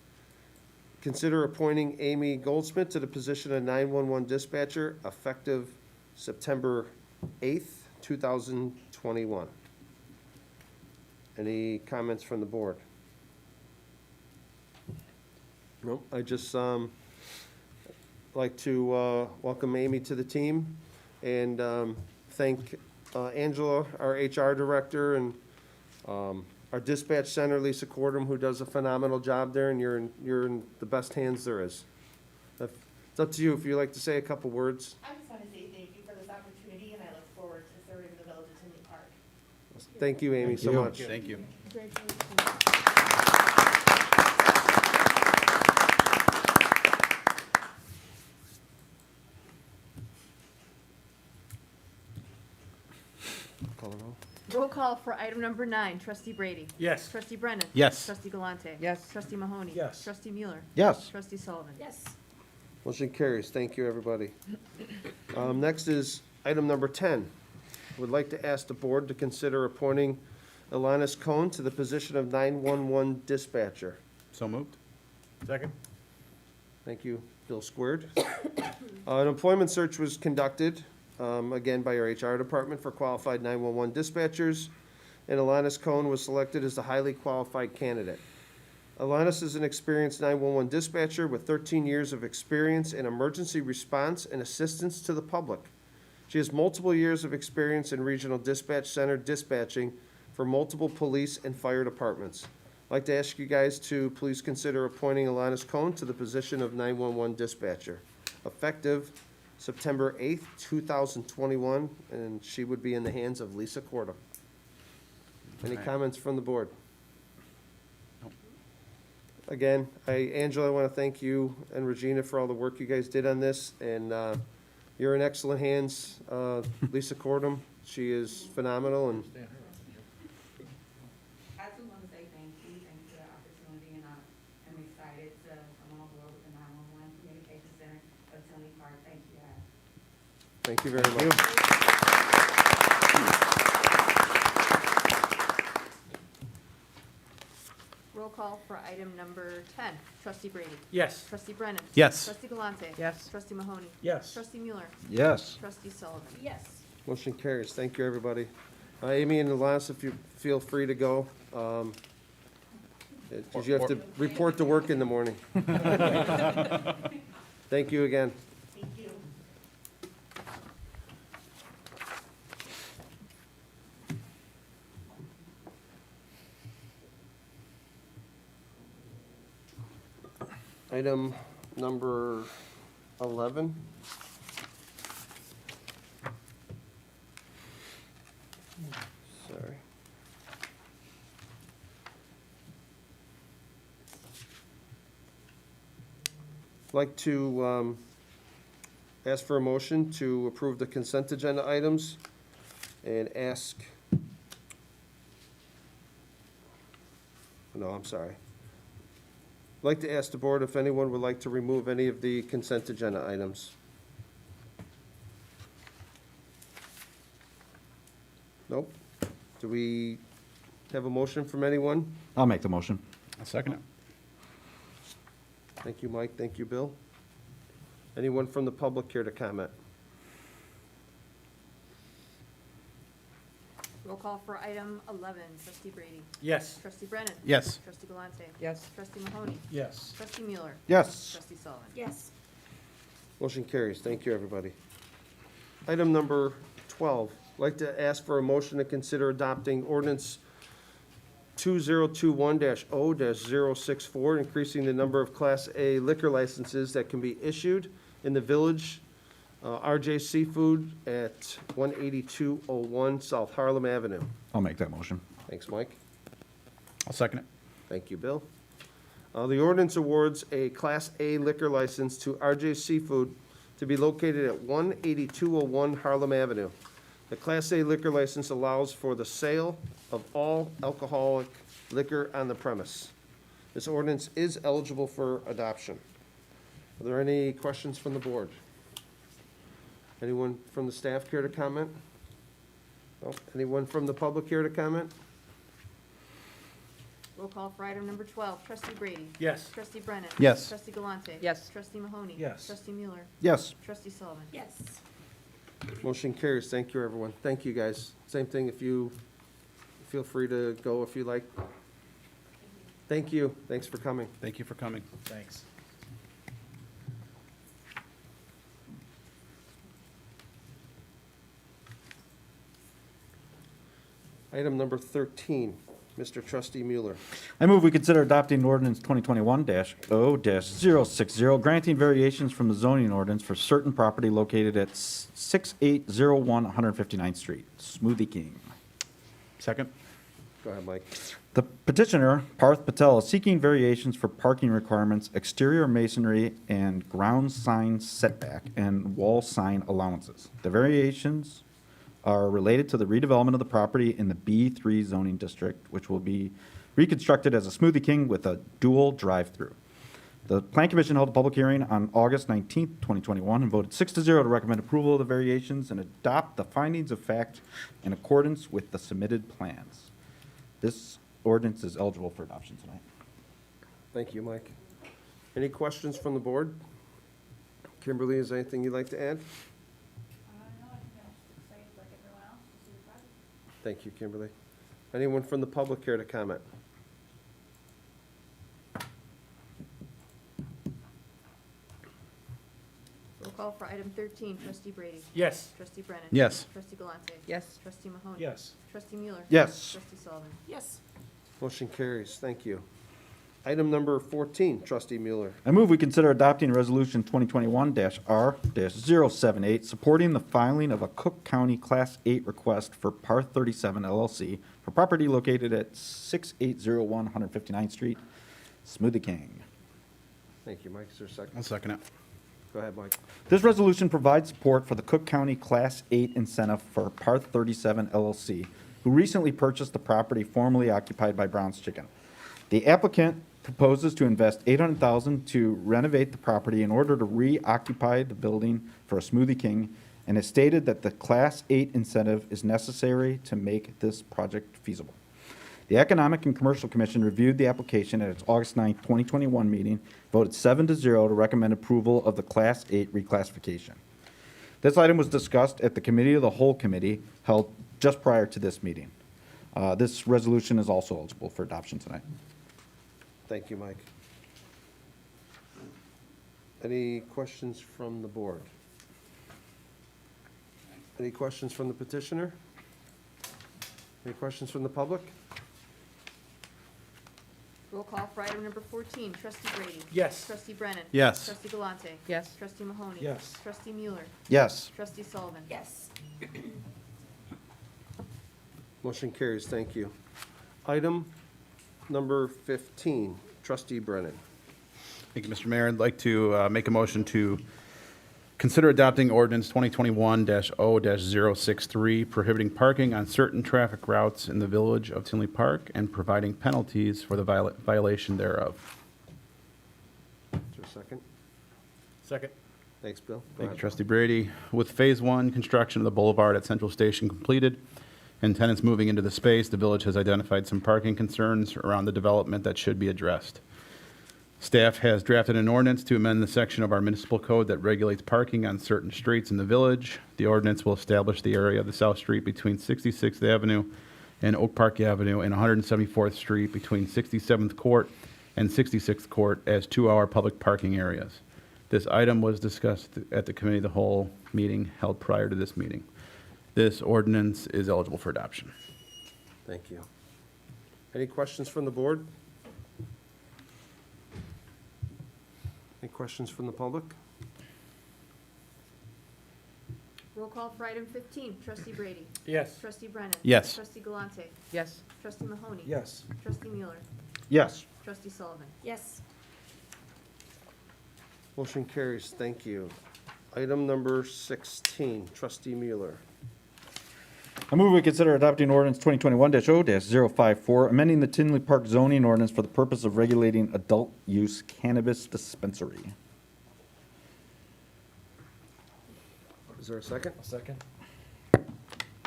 Consider appointing Amy Goldsmith to the position of 911 dispatcher effective September 8th, 2021. Any comments from the board? Nope. I just like to welcome Amy to the team and thank Angela, our HR director, and our dispatch center, Lisa Cordum, who does a phenomenal job there, and you're in the best hands there is. It's up to you if you'd like to say a couple words. I just want to say thank you for this opportunity, and I look forward to serving the village of Tinley Park. Thank you, Amy, so much. Thank you. Call the roll. Roll call for item number 9, trustee Brady. Yes. Trustee Brennan. Yes. Trustee Galante. Yes. Trustee Mahoney. Yes. Trustee Mueller. Yes. Trustee Sullivan. Yes. Motion carries. Thank you, everybody. Next is item number 10. Would like to ask the board to consider appointing Alanis Cohn to the position of 911 dispatcher. So moved. Second? Thank you, Bill Squared. An employment search was conducted, again, by our HR department for qualified 911 dispatchers, and Alanis Cohn was selected as the highly qualified candidate. Alanis is an experienced 911 dispatcher with 13 years of experience in emergency response and assistance to the public. She has multiple years of experience in regional dispatch center dispatching for multiple police and fire departments. I'd like to ask you guys to please consider appointing Alanis Cohn to the position of 911 dispatcher, effective September 8th, 2021, and she would be in the hands of Lisa Corda. Any Right. comments from the board? Again, Angela, I want to thank you and Regina for all the work you guys did on this, and you're in excellent hands. Lisa Cordum, she is phenomenal, and I just want to say thank you for the opportunity, and I'm excited to come on board with the 911 Communication Center of Tinley Park. Thank you, guys. thank you very much. Roll call for item number 10, trustee Brady. Yes. Trustee Brennan. Yes. Trustee Galante. Yes. Trustee Mahoney. Yes. Trustee Mueller. Yes. Trustee Sullivan. Yes. Motion carries. Thank you, everybody. Amy and Alanis, if you feel free to go. Because you have to report to work in the morning. Thank you again. Thank you. Item number 11. Sorry. Like to ask for a motion to approve the consent agenda items and ask, no, I'm sorry. I'd like to ask the board if anyone would like to remove any of the consent agenda items. Nope. Do we have a motion from anyone? I'll make the motion. I'll second it. Thank you, Mike. Thank you, Bill. Anyone from the public here to comment? Roll call for item 11, trustee Brady. Yes. Trustee Brennan. Yes. Trustee Galante. Yes. Trustee Mahoney. Yes. Trustee Mueller. Yes. Trustee Sullivan. Yes. Motion carries. Thank you, everybody. Item number 12, I'd like to ask for a motion to consider adopting ordinance 2021-0-064, increasing the number of Class A liquor licenses that can be issued in the village. RJ Seafood at 18201 South Harlem Avenue. I'll make that motion. Thanks, Mike. I'll second it. Thank you, Bill. The ordinance awards a Class A liquor license to RJ Seafood to be located at 18201 Harlem Avenue. The Class A liquor license allows for the sale of all alcoholic liquor on the premise. This ordinance is eligible for adoption. Are there any questions from the board? Anyone from the staff care to comment? No? Anyone from the public here to comment? Roll call for item number 12. Trustee Brady. Yes. Trustee Brennan. Yes. Trustee Galante. Yes. Trustee Mahoney. Yes. Trustee Mueller. Yes. Trustee Sullivan. Yes. Motion carries. Thank you, everyone. Thank you, guys. Same thing, if you, feel free to go if you like. Thank you. Thanks for coming. Thank you for coming. Thanks. Item number 13, Mr. Trustee Mueller. I move we consider adopting ordinance 2021-0-060, granting variations from the zoning ordinance for certain property located at 6801 159th Street. Smoothie King. Second? Go ahead, Mike. The petitioner, Parth Patel, is seeking variations for parking requirements, exterior masonry, and ground sign setback, and wall sign allowances. The variations are related to the redevelopment of the property in the B3 zoning district, which will be reconstructed as a Smoothie King with a dual drive-through. The Plan Commission held a public hearing on August 19th, 2021, and voted 6-0 to recommend approval of the variations and adopt the findings of fact in accordance with the submitted plans. This ordinance is eligible for adoption tonight. Thank you, Mike. Any questions from the board? Kimberly, is there anything you'd like to add? Thank you, Kimberly. Anyone from the public care to comment? Roll call for item 13. Trustee Brady. Yes. Trustee Brennan. Yes. Trustee Galante. Yes. Trustee Mahoney. Yes. Trustee Mueller. Yes. Trustee Sullivan. Yes. Motion carries. Thank you. Item number 14, Trustee Mueller. I move we consider adopting Resolution 2021-R-078, supporting the filing of a Cook County Class 8 request for Parth 37 LLC for property located at 6801 159th Street, Smoothie King. Thank you, Mike. Is there a second? I'll second it. Go ahead, Mike. This resolution provides support for the Cook County Class 8 incentive for Parth 37 LLC, who recently purchased the property formerly occupied by Brown's Chicken. The applicant proposes to invest $800,000 to renovate the property in order to reoccupy the building for a Smoothie King, and has stated that the Class 8 incentive is necessary to make this project feasible. The Economic and Commercial Commission reviewed the application at its August 9, 2021 meeting, voted 7-0 to recommend approval of the Class 8 reclassification. This item was discussed at the Committee of the Whole Committee held just prior to this meeting. This resolution is also eligible for adoption tonight. Thank you, Mike. Any questions from the board? Any questions from the petitioner? Any questions from the public? Roll call for item number 14. Trustee Brady. Yes. Trustee Brennan. Yes. Trustee Galante. Yes. Trustee Mahoney. Yes. Trustee Mueller. Yes. Trustee Sullivan. Yes. Motion carries. Thank you. Item number 15, Trustee Brennan. Thank you, Mr. Mayor. I'd like to make a motion to consider adopting ordinance 2021-0-063, prohibiting parking on certain traffic routes in the village of Tinley Park and providing penalties for the violation thereof. Is there a second? Second. Thanks, Bill. Go Thank you, ahead. Trustee Brady. With Phase 1 construction of the boulevard at Central Station completed and tenants moving into the space, the village has identified some parking concerns around the development that should be addressed. Staff has drafted an ordinance to amend the section of our municipal code that regulates parking on certain streets in the village. The ordinance will establish the area of the South Street between 66th Avenue and Oak Park Avenue and 174th Street between 67th Court and 66th Court as 2-hour public parking areas. This item was discussed at the Committee of the Whole meeting held prior to this meeting. This ordinance is eligible for adoption. Thank you. Any questions from the board? Any questions from the public? Roll call for item 15. Trustee Brady. Yes. Trustee Brennan. Yes. Trustee Galante. Yes. Trustee Mahoney. Yes. Trustee Mueller. Yes. Trustee Sullivan. Yes. Motion carries. Thank you. Item number 16, Trustee Mueller. I move we consider adopting ordinance 2021-0-054, amending the Tinley Park zoning ordinance for the purpose of regulating adult-use cannabis dispensary. Is there a second? A second. Go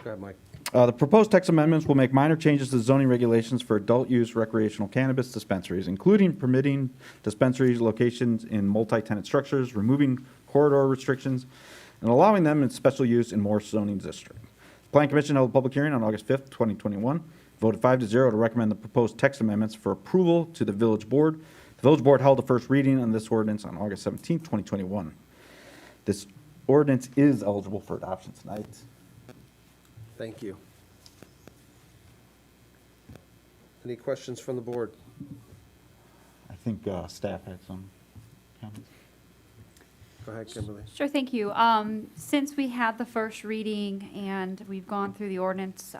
ahead, Mike. The proposed text amendments will make minor changes to zoning regulations for adult-use recreational cannabis dispensaries, including permitting dispensaries locations in multi-tenant structures, removing corridor restrictions, and allowing them in special use in more zoning districts. The Plan Commission held a public hearing on August 5th, 2021, voted 5-0 to recommend the proposed text amendments for approval to the village board. The village board held a first reading on this ordinance on August 17th, 2021. This ordinance is eligible for adoption tonight. Thank you. Any questions from the board? I think staff had some comments. Go ahead, Kimberly. Sure, thank you. Since we had the first reading and we've gone through the ordinance,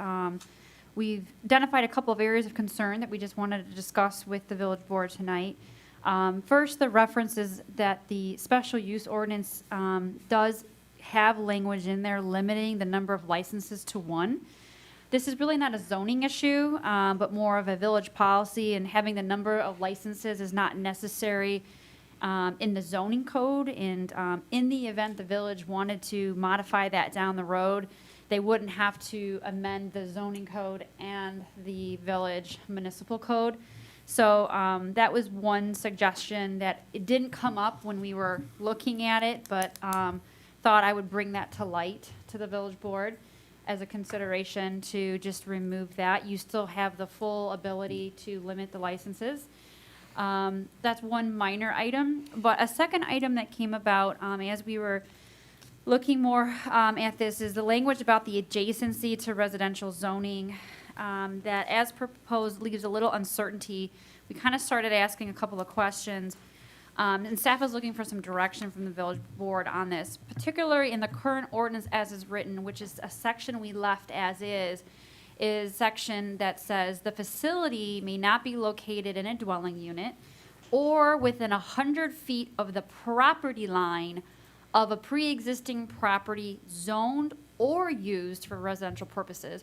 we've identified a couple of areas of concern that we just wanted to discuss with the village board tonight. First, the references that the special use ordinance does have language in there limiting the number of licenses to 1. This is really not a zoning issue, but more of a village policy, and having the number of licenses is not necessary in the zoning code. And in the event the village wanted to modify that down the road, they wouldn't have to amend the zoning code and the village municipal code. So that was one suggestion that it didn't come up when we were looking at it, but thought I would bring that to light to the village board as a consideration to just remove that. You still have the full ability to limit the licenses. That's one minor item, but a second item that came about as we were looking more at this is the language about the adjacency to residential zoning that as proposed leaves a little uncertainty. We kind of started asking a couple of questions. And staff is looking for some direction from the village board on this, particularly in the current ordinance as is written, which is a section we left as is section that says the facility may not be located in a dwelling unit or within 100 feet of the property line of a pre-existing property zoned or used for residential purposes.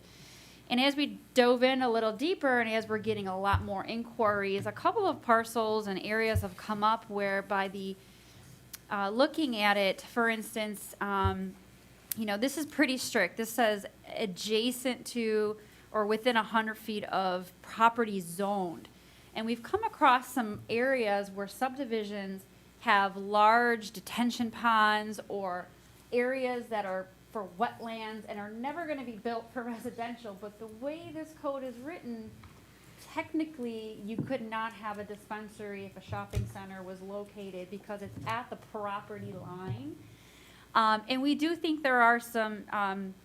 And as we dove in a little deeper and as we're getting a lot more inquiries, a couple of parcels and areas have come up where by the looking at it, for instance, this is pretty strict. This says adjacent to or within 100 feet of property zoned. And we've come across some areas where subdivisions have large detention ponds or areas that are for wetlands and are never going to be built for residential, but the way this code is written, technically you could not have a dispensary if a shopping center was located because it's at the property line. And we do think there are some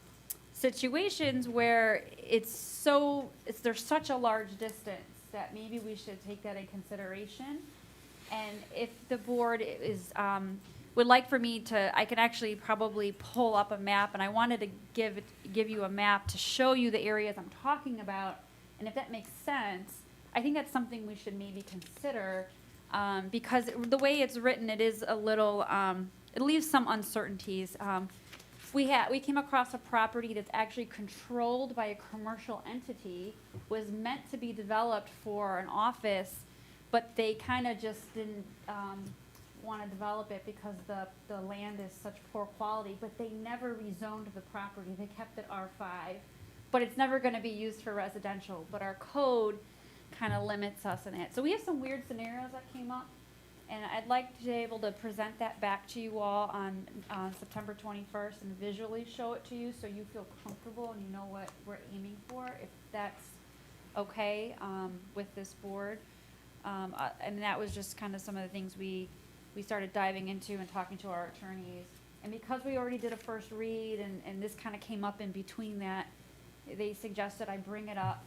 situations where there's such a large distance that maybe we should take that in consideration. And if the board is would like for me to, I can actually probably pull up a map, and I wanted to give you a map to show you the areas I'm talking about, and if that makes sense, I think that's something we should maybe consider, because the way it's written, it is a little, it leaves some uncertainties. We came across a property that's actually controlled by a commercial entity, was meant to be developed for an office, but they kind of just didn't want to develop it because the land is such poor quality, but they never rezoned the property. They kept it R5, but it's never going to be used for residential, but our code kind of limits us in it. So we have some weird scenarios that came up, and I'd like to be able to present that back to you all on September 21st and visually show it to you so you feel comfortable and you know what we're aiming for, if that's okay with this board. And that was just kind of some of the things we started diving into and talking to our attorneys. And because we already did a first read and this kind of came up in between that, they suggested I bring it up,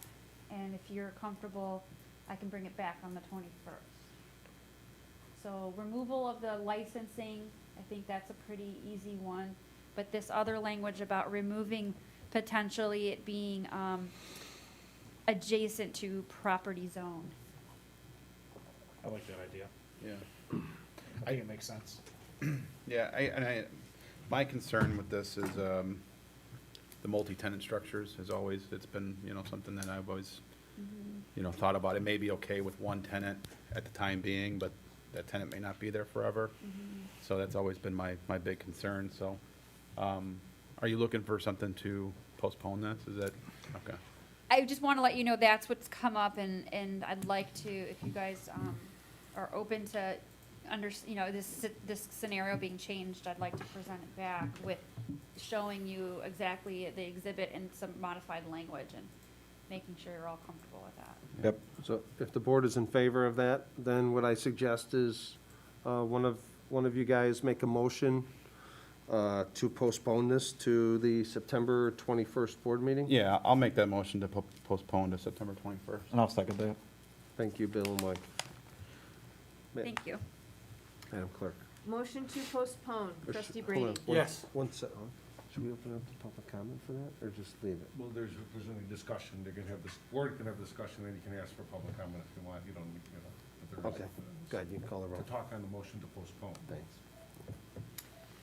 and if you're comfortable, I can bring it back on the 21st. So removal of the licensing, I think that's a pretty easy one. But this other language about removing potentially it being adjacent to property zone. I like that idea. Yeah. I think it makes sense. Yeah, my concern with this is, the multi-tenant structures is always, it's been, something that I've always, thought about. It may be okay with one tenant at the time being, but that tenant may not be there forever. So that's always been my big concern, so. Are you looking for something to postpone this? Is that, okay. I just want to let you know that's what's come up, and I'd like to, if you guys are open to this scenario being changed, I'd like to present it back with showing you exactly the exhibit and some modified language and making sure you're all comfortable with that. Yep. So if the board is in favor of that, then what I suggest is one of you guys make a motion to postpone this to the September 21st board meeting? Yeah, I'll make that motion to postpone to September 21st. And I'll second that. Thank you, Bill and Mike. Thank you. Madam Clerk. Motion to postpone, Or trustee sh- Brady. hold on, Yes. One sec, should we open up the public comment for that, or just leave it? Well, if there's any discussion, they can have this, board can have discussion, then you can ask for public comment if you want, you don't, if there is. Okay, go ahead, you can call the roll. To talk on the motion to postpone. Thanks.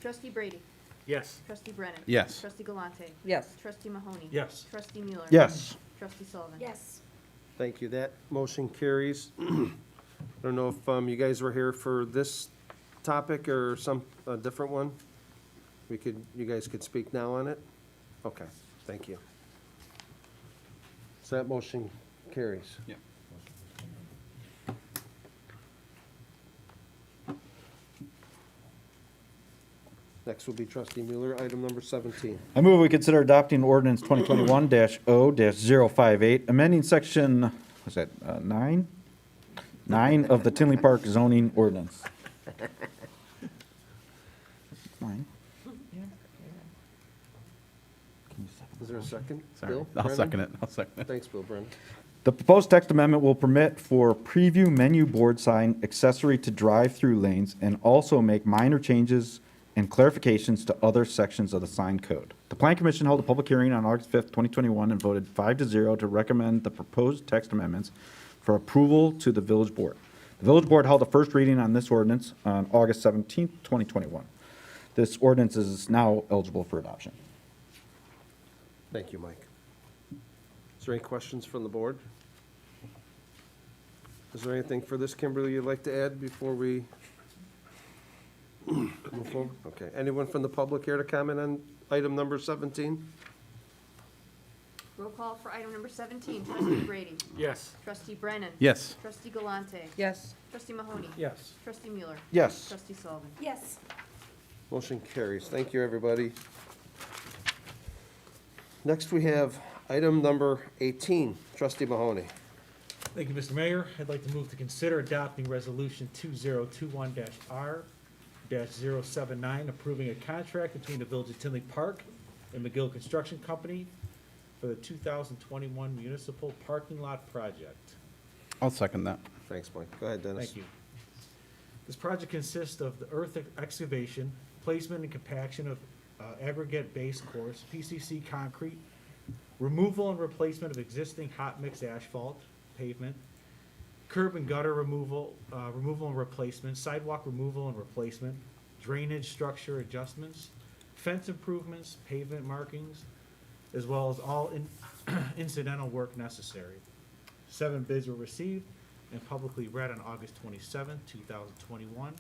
Trustee Brady. Yes. Trustee Brennan. Yes. Trustee Galante. Yes. Trustee Mahoney. Yes. Trustee Mueller. Yes. Trustee Sullivan. Yes. Thank you, that motion carries. I don't know if you guys were here for this topic or a different one? You guys could speak now on it? Okay, thank you. So that motion carries. Yeah. Next will be trustee Mueller, item number 17. I move we consider adopting ordinance 2021-0-058, amending section, what's that, 9? 9 of the Tinley Park zoning ordinance. 9. Is there a second? Sorry. Bill? I'll Brennan? second it. I'll second it. Thanks, Bill Brennan. The proposed text amendment will permit for preview menu board sign accessory to drive-through lanes and also make minor changes and clarifications to other sections of the sign code. The Plan Commission held a public hearing on August 5th, 2021 and voted 5-0 to recommend the proposed text amendments for approval to the village board. The village board held a first reading on this ordinance on August 17th, 2021. This ordinance is now eligible for adoption. Thank you, Mike. Is there any questions from the board? Is there anything for this, Kimberly, you'd like to add before we move forward? Okay, anyone from the public here to comment on item number 17? Roll call for item number 17, trustee Brady. Yes. Trustee Brennan. Yes. Trustee Galante. Yes. Trustee Mahoney. Yes. Trustee Mueller. Yes. Trustee Sullivan. Yes. Motion carries. Thank you, everybody. Next, we have item number 18, trustee Mahoney. Thank you, Mr. Mayor. I'd like to move to consider adopting Resolution 2021-R-079, approving a contract between the Village of Tinley Park and McGill Construction Company for the 2021 municipal parking lot project. I'll second that. Thanks, Mike. Go ahead, Dennis. Thank you. This project consists of the earth excavation, placement and compaction of aggregate base course, PCC concrete, removal and replacement of existing hot mix asphalt pavement, curb and gutter removal and replacement, sidewalk removal and replacement, drainage structure adjustments, fence improvements, pavement markings, as well as all incidental work necessary. 7 bids were received and publicly read on August 27, 2021.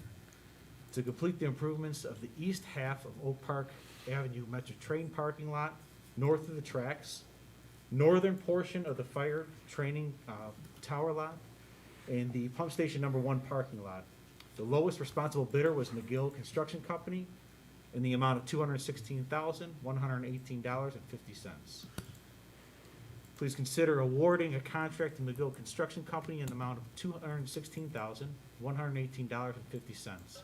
To complete the improvements of the east half of Oak Park Avenue Metro Train parking lot, north of the tracks, northern portion of the fire training tower lot, and the pump station number 1 parking lot. The lowest responsible bidder was McGill Construction Company in the amount of $216,118.50. Please consider awarding a contract to McGill Construction Company in the amount of $216,118.50.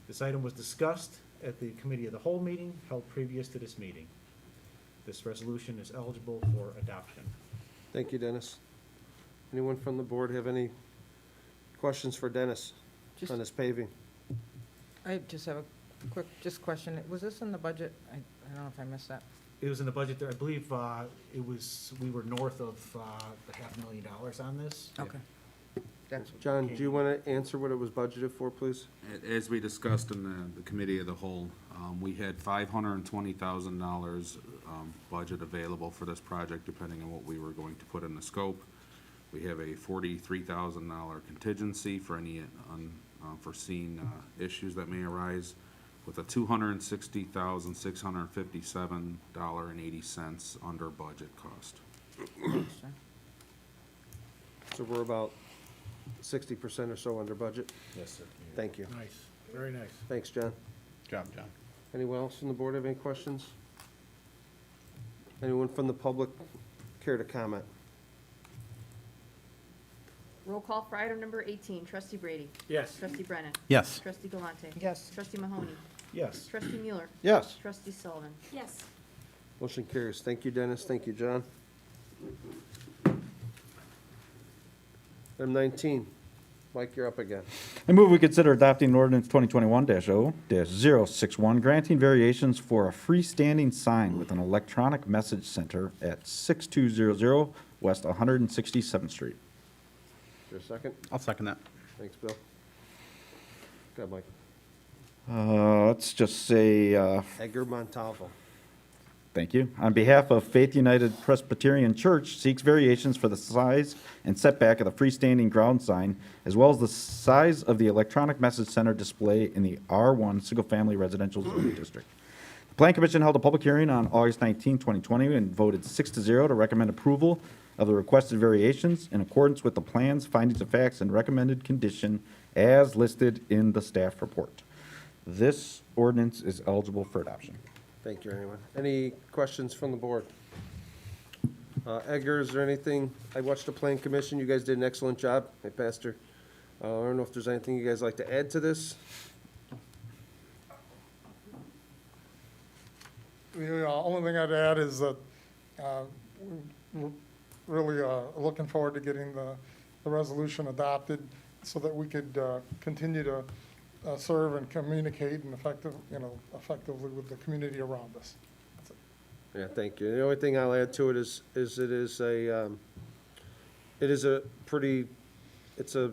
This item was discussed at the Committee of the Whole meeting held previous to this meeting. This resolution is eligible for adoption. Thank you, Dennis. Anyone from the board have any questions for Dennis on this paving? I just have a quick, question. Was this in the budget? I don't know if I missed that. It was in the budget there, I believe, we were north of the $500,000 on this. Okay. John, do you want to answer what it was budgeted for, please? As we discussed in the committee of the whole, we had $520,000 budget available for this project, depending on what we were going to put in the scope. We have a $43,000 contingency for any unforeseen issues that may arise, with a $260,657.80 under budget cost. So we're about 60% or so under budget. Yes, sir. Thank you. Nice, very nice. Thanks, John. Good job, John. Anyone else on the board have any questions? Anyone from the public care to comment? Roll call for item number 18, trustee Brady. Yes. Trustee Brennan. Yes. Trustee Galante. Yes. Trustee Mahoney. Yes. Trustee Mueller. Yes. Trustee Sullivan. Yes. Motion carries. Thank you, Dennis. Thank you, John. Item 19. Mike, you're up again. I move we consider adopting ordinance 2021-0-061, granting variations for a freestanding sign with an electronic message center at 6200 West 167th Street. Is there a second? I'll second that. Thanks, Bill. Go ahead, Mike. Let's just say, Edgar Montalvo. thank you. On behalf of Faith United Presbyterian Church, seeks variations for the size and setback of the freestanding ground sign, as well as the size of the electronic message center display in the R1 Single Family Residential Zoning District. The Plan Commission held a public hearing on August 19, 2020, and voted 6-0 to recommend approval of the requested variations in accordance with the plan's findings of facts and recommended condition as listed in the staff report. This ordinance is eligible for adoption. Thank you, anyone. Any questions from the board? Edgar, is there anything, I watched the plan commission, you guys did an excellent job. Hey, Pastor, I don't know if there's anything you guys like to add to this? The only thing I'd add is that we're really looking forward to getting the resolution adopted so that we could continue to serve and communicate and effectively with the community around us. That's it. Yeah, thank you. The only thing I'll add to it is it is a pretty, it's a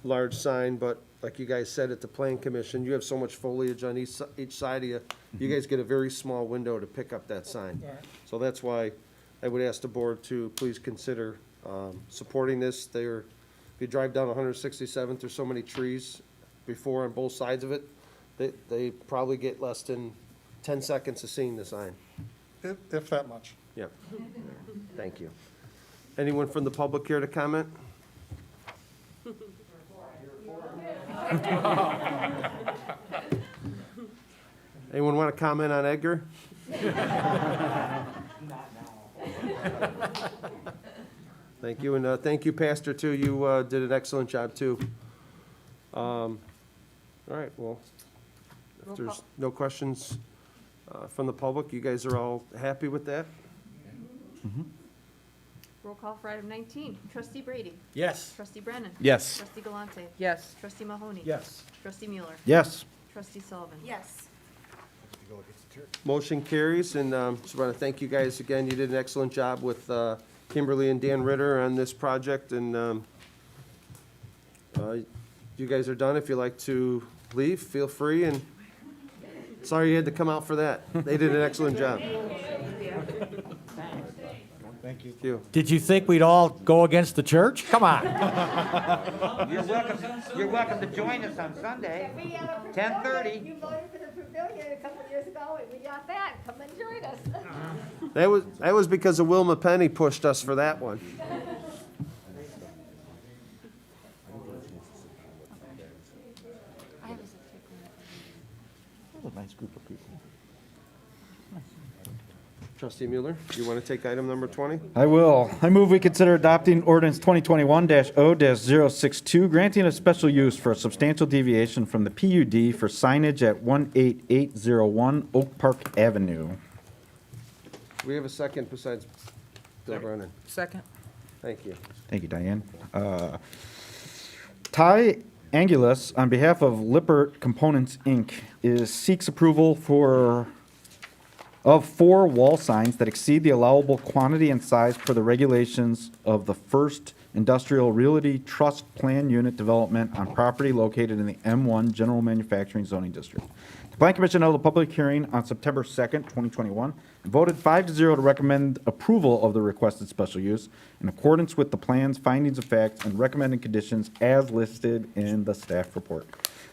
large sign, but like you guys said at the plan commission, you have so much foliage on each side of you. You guys get a very small window to pick up that sign. All right. So that's why I would ask the board to please consider supporting this. If you drive down 167th, there's so many trees before on both sides of it, they probably get less than 10 seconds of seeing the sign. If that much. Yep. Thank you. Anyone from the public care to comment? Anyone want to comment on Edgar? Thank you, and thank you, Pastor, too. You did an excellent job, too. All right, well, if there's no questions from the public, you guys are all happy with that? Roll call for item 19, trustee Brady. Yes. Trustee Brennan. Yes. Trustee Galante. Yes. Trustee Mahoney. Yes. Trustee Mueller. Yes. Trustee Sullivan. Yes. Motion carries, and just want to thank you guys again. You did an excellent job with Kimberly and Dan Ritter on this project, and you guys are done. If you'd like to leave, feel free, and sorry you had to come out for that. They did an excellent job. Thank you. Thank you. Did you think we'd all go against the church? Come on. You're welcome to join us on Sunday, 10:30. You voted for the pavilion a couple of years ago, and we got that. Come and join us. That was because of Wilma Penny pushed us for that one. A nice group of people. Trustee Mueller, you want to take item number 20? I will. I move we consider adopting ordinance 2021-0-062, granting a special use for a substantial deviation from the PUD for signage at 18801 Oak Park Avenue. Do we have a second besides Bill Brennan? Second. Thank you. Thank you, Diane. Ty Angulis, on behalf of Lippert Components, Inc., seeks approval for of 4 wall signs that exceed the allowable quantity and size per the regulations of the First Industrial Realty Trust Plan Unit Development on property located in the M1 General Manufacturing Zoning District. The Plan Commission held a public hearing on September 2nd, 2021, and voted 5-0 to recommend approval of the requested special use in accordance with the plan's findings of fact and recommended conditions as listed in the staff report.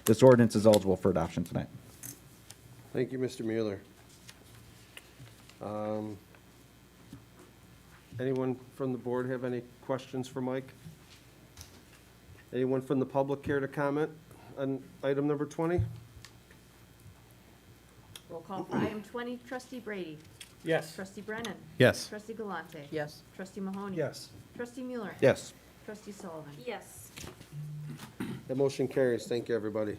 This ordinance is eligible for adoption tonight. Thank you, Mr. Mueller. Anyone from the board have any questions for Mike? Anyone from the public care to comment on item number 20? Roll call for item 20, trustee Brady. Yes. Trustee Brennan. Yes. Trustee Galante. Yes. Trustee Mahoney. Yes. Trustee Mueller. Yes. Trustee Sullivan. Yes. That motion carries. Thank you, everybody.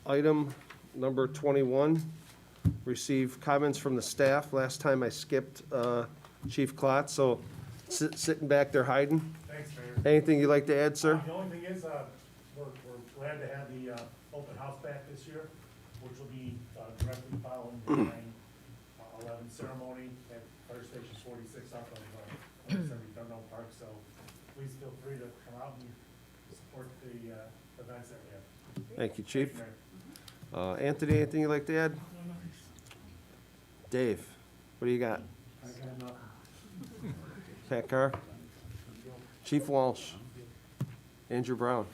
Item number 21, receive comments from the staff. Last time I skipped Chief Klotz, so sitting back there hiding. Thanks, Mayor. Anything you'd like to add, sir? The only thing is, we're glad to have the open house back this year, which will be directly following the 9/11 ceremony at Fire Station 46 up of 73 Park. So please feel free to come out and support the events that we have. Thank you, Chief. Thank you, Mayor. Anthony, anything you'd like to add? Dave, what do you got? I got nothing. Pat Carr? Chief Walsh? Andrew Brown?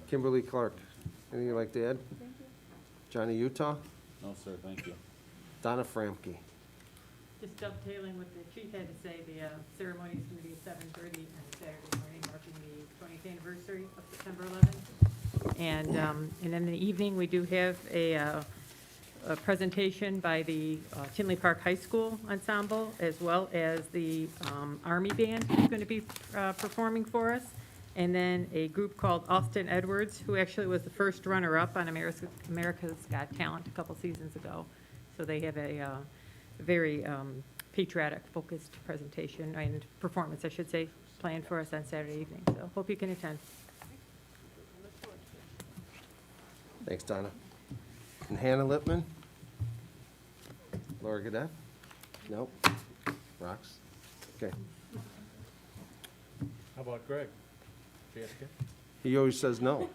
Kimberly Clark, anything you'd like to add? Johnny Utah? No, sir, thank you. Donna Framke? Just dovetailing what the chief had to say, the ceremony is going to be at 7:30 on Saturday morning, marking the 20th anniversary of September 11th. And then in the evening, we do have a presentation by the Tinley Park High School Ensemble, as well as the Army Band who's going to be performing for us. And then a group called Austin Edwards, who actually was the first runner-up on America's Got Talent a couple seasons ago. So they have a very patriotic-focused presentation and performance, I should say, planned for us on Saturday evening. So hope you can attend. Thanks, Donna. And Hannah Lippman? Laura Gadet? Nope. Rocks? Okay. How about Greg? JSK? He always says no.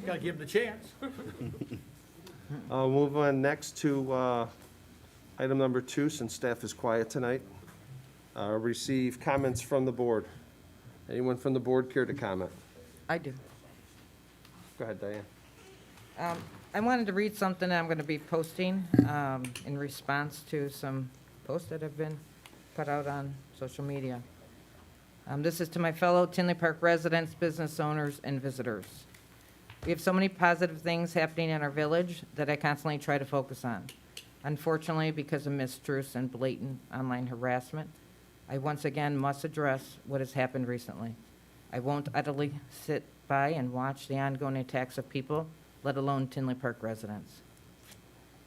Gotta give him the chance. I'll move on next to item number 2, since staff is quiet tonight. Receive comments from the board. Anyone from the board care to comment? I do. Go ahead, Diane. I wanted to read something I'm going to be posting in response to some posts that have been put out on social media. This is to my fellow Tinley Park residents, business owners, and visitors. We have so many positive things happening in our village that I constantly try to focus on. Unfortunately, because of mistruths and blatant online harassment, I once again must address what has happened recently. I won't idly sit by and watch the ongoing attacks of people, let alone Tinley Park residents.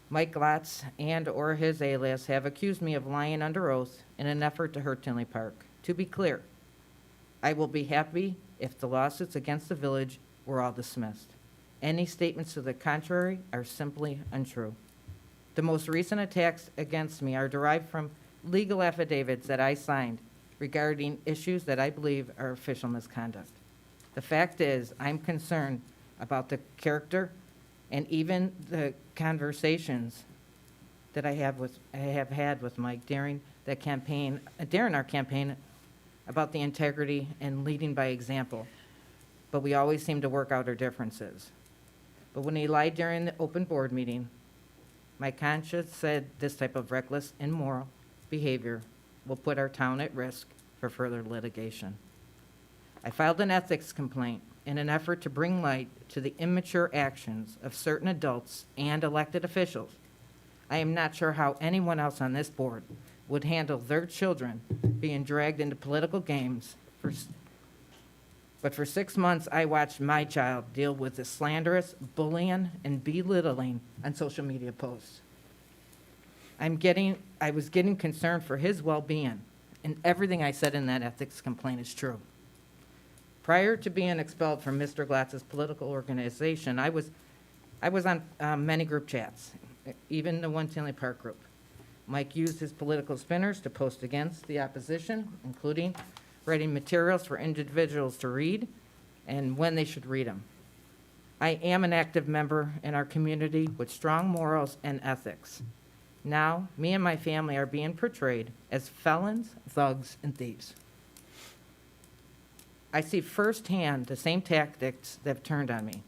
Mike Glotz and/or his alias have accused me of lying under oath in an effort to hurt Tinley Park. To be clear, I will be happy if the lawsuits against the village were all dismissed. Any statements to the contrary are simply untrue. The most recent attacks against me are derived from legal affidavits that I signed regarding issues that I believe are official misconduct. The fact is, I'm concerned about the character and even the conversations that I have had with Mike during our campaign about the integrity and leading by example. But we always seem to work out our differences. But when he lied during the open board meeting, my conscience said this type of reckless, immoral behavior will put our town at risk for further litigation. I filed an ethics complaint in an effort to bring light to the immature actions of certain adults and elected officials. I am not sure how anyone else on this board would handle their children being dragged into political games. But for 6 months, I watched my child deal with the slanderous, bullying, and belittling on social media posts. I was getting concerned for his well-being, and everything I said in that ethics complaint is true. Prior to being expelled from Mr. Glatz's political organization, I was on many group chats, even the one Tinley Park group. Mike used his political spinners to post against the opposition, including writing materials for individuals to read and when they should read them. I am an active member in our community with strong morals and ethics. Now, me and my family are being portrayed as felons, thugs, and thieves. I see firsthand the same tactics that have turned on me.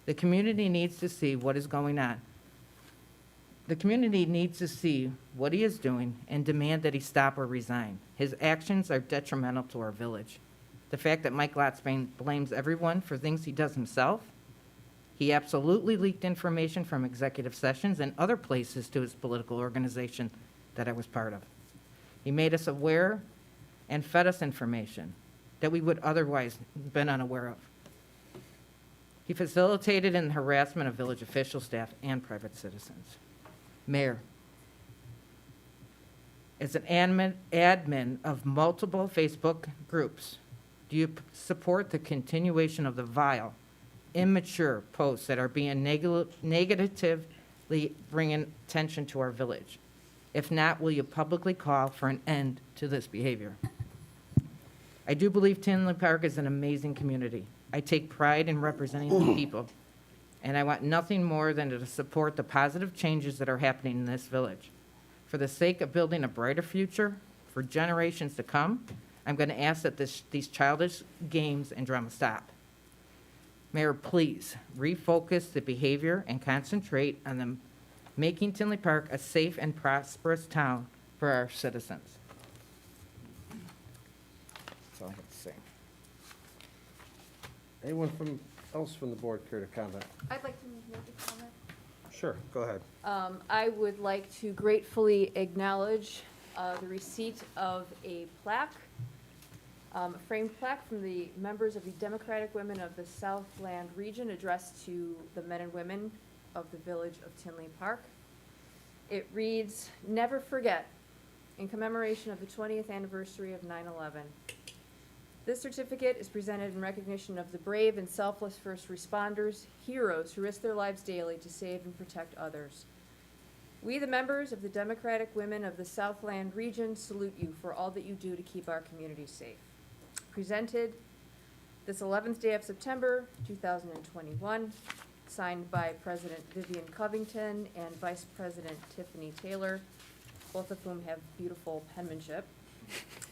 The community needs to see what is going on. The community needs to see what he is doing and demand that he stop or resign. His actions are detrimental to our village. The fact that Mike Glatzbane blames everyone for things he does himself. He absolutely leaked information from executive sessions and other places to his political organization that I was part of. He made us aware and fed us information that we would otherwise been unaware of. He facilitated in the harassment of village official staff and private citizens. Mayor, as an admin of multiple Facebook groups, do you support the continuation of the vile, immature posts that are being negatively bringing attention to our village? If not, will you publicly call for an end to this behavior? I do believe Tinley Park is an amazing community. I take pride in representing the people, and I want nothing more than to support the positive changes that are happening in this village. For the sake of building a brighter future for generations to come, I'm going to ask that these childish games and drama stop. Mayor, please refocus the behavior and concentrate on making Tinley Park a safe and prosperous town for our citizens. That's all I have to say. Anyone else from the board care to comment? I'd like to make a comment. Sure, go ahead. I would like to gratefully acknowledge the receipt of a plaque, a framed plaque from the members of the Democratic Women of the Southland Region addressed to the men and women of the village of Tinley Park. It reads, "Never forget, in commemoration of the 20th anniversary of 9/11. This certificate is presented in recognition of the brave and selfless first responders, heroes who risk their lives daily to save and protect others. We, the members of the Democratic Women of the Southland Region, salute you for all that you do to keep our community safe." Presented this 11th day of September, 2021, signed by President Vivian Covington and Vice President Tiffany Taylor, both of whom have beautiful penmanship.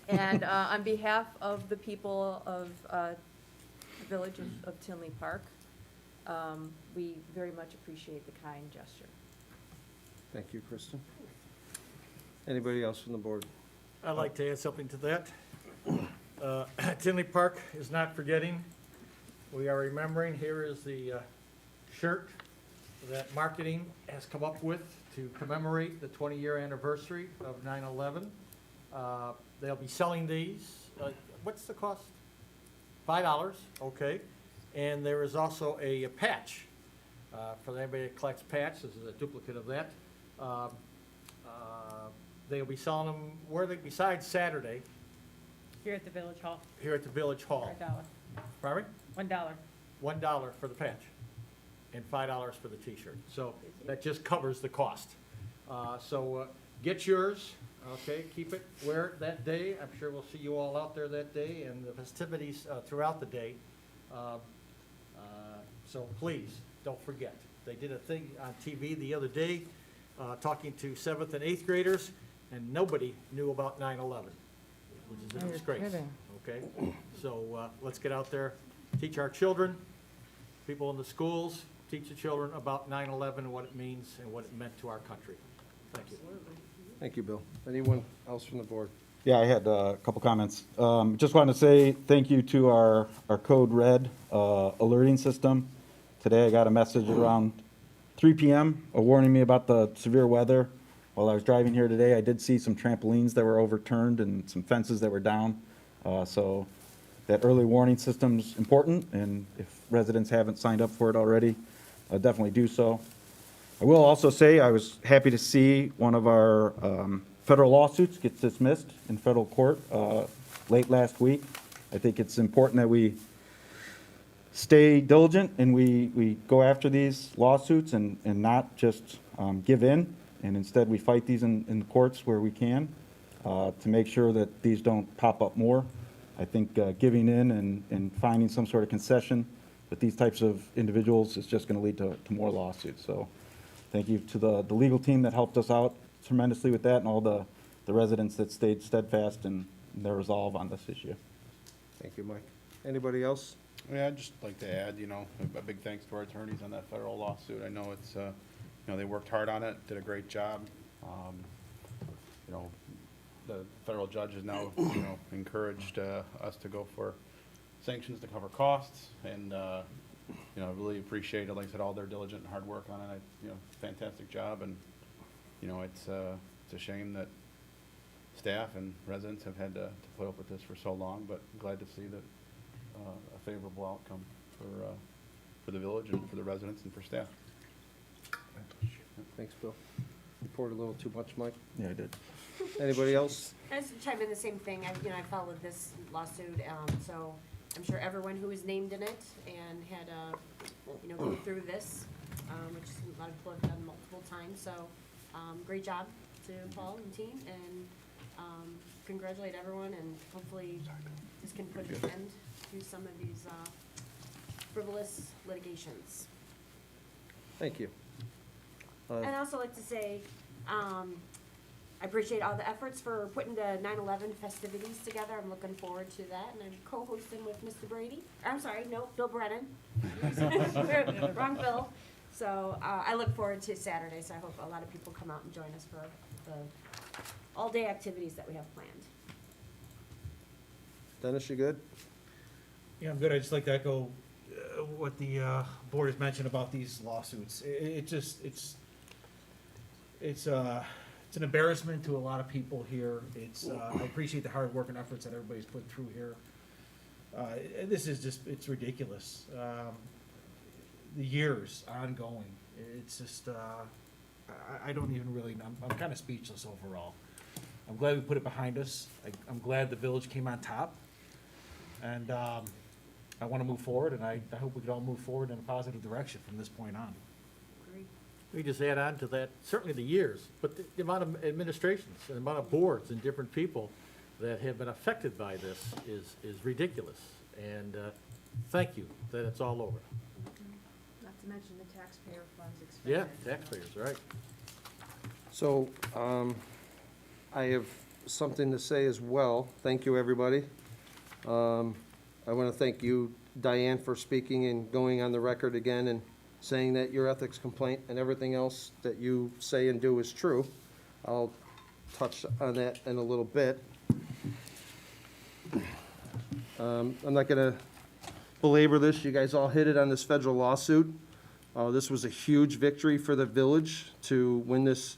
And on behalf of the people of the village of Tinley Park, we very much appreciate the kind gesture. Thank you, Kristen. Anybody else from the board? I'd like to add something to that. Tinley Park is not forgetting. We are remembering. Here is the shirt that marketing has come up with to commemorate the 20-year anniversary of 9/11. They'll be selling these. What's the cost? $5, okay. And there is also a patch for anybody that collects patch. This is a duplicate of that. They'll be selling them where they, besides Saturday, Here at the Village Hall, here at the Village Hall. $1. Pardon me? $1. $1 for the patch and $5 for the t-shirt. So that just covers the cost. So get yours, okay? Keep it, wear it that day. I'm sure we'll see you all out there that day and the festivities throughout the day. So please, don't forget. They did a thing on TV the other day talking to 7th and 8th graders, and nobody knew about 9/11, which is a disgrace. Okay? So let's get out there, teach our children, people in the schools, teach the children about 9/11 and what it means and what it meant to our country. Thank you. Thank you, Bill. Anyone else from the board? Yeah, I had a couple comments. Just wanted to say thank you to our Code Red alerting system. Today I got a message around 3 p.m. Warning me about the severe weather. While I was driving here today, I did see some trampolines that were overturned and some fences that were down. So that early warning system's important, and if residents haven't signed up for it already, definitely do so. I will also say I was happy to see one of our federal lawsuits get dismissed in federal court late last week. I think it's important that we stay diligent and we go after these lawsuits and not just give in, and instead we fight these in the courts where we can to make sure that these don't pop up more. I think giving in and finding some sort of concession with these types of individuals is just going to lead to more lawsuits. So thank you to the legal team that helped us out tremendously with that, and all the residents that stayed steadfast in their resolve on this issue. Thank you, Mike. Anybody else? Yeah, I'd just like to add, a big thanks to our attorneys on that federal lawsuit. I know it's, they worked hard on it, did a great job. The federal judge has now, encouraged us to go for sanctions to cover costs, and, I really appreciate, like I said, all their diligent and hard work on it. Fantastic job, and, it's a shame that staff and residents have had to put up with this for so long, but glad to see that a favorable outcome for the village and for the residents and for staff. Thanks, Bill. You poured a little too much, Mike. Yeah, I did. Anybody else? I just chime in the same thing. I followed this lawsuit, so I'm sure everyone who was named in it and had, go through this, which a lot of people have done multiple times. So, great job to Paul and team, and congratulate everyone, and hopefully this can put an end to some of these frivolous litigations. Thank you. And I'd also like to say, I appreciate all the efforts for putting the 9/11 festivities together. I'm looking forward to that, and I'm co-hosting with Mr. Brady. I'm sorry, no, Bill Brennan. Wrong Bill. So I look forward to Saturday, so I hope a lot of people come out and join us for the all-day activities that we have planned. Dennis, you good? Yeah, I'm good. I'd just like to echo what the board has mentioned about these lawsuits. It's an embarrassment to a lot of people here. I appreciate the hard work and efforts that everybody's put through here. This is just, it's ridiculous. The years ongoing, it's just, I don't even really, I'm kind of speechless overall. I'm glad we put it behind us. I'm glad the village came on top. And I want to move forward, and I hope we can all move forward in a positive direction from this point on. We just add on to that, certainly the years, but the amount of administrations, and the amount of boards and different people that have been affected by this is ridiculous. And thank you that it's all over. Not to mention the taxpayer funds expended. Yeah, taxpayers, right. So, I have something to say as well. Thank you, everybody. I want to thank you, Diane, for speaking and going on the record again and saying that your ethics complaint and everything else that you say and do is true. I'll touch on that in a little bit. I'm not going to belabor this. You guys all hit it on this federal lawsuit. This was a huge victory for the village to win this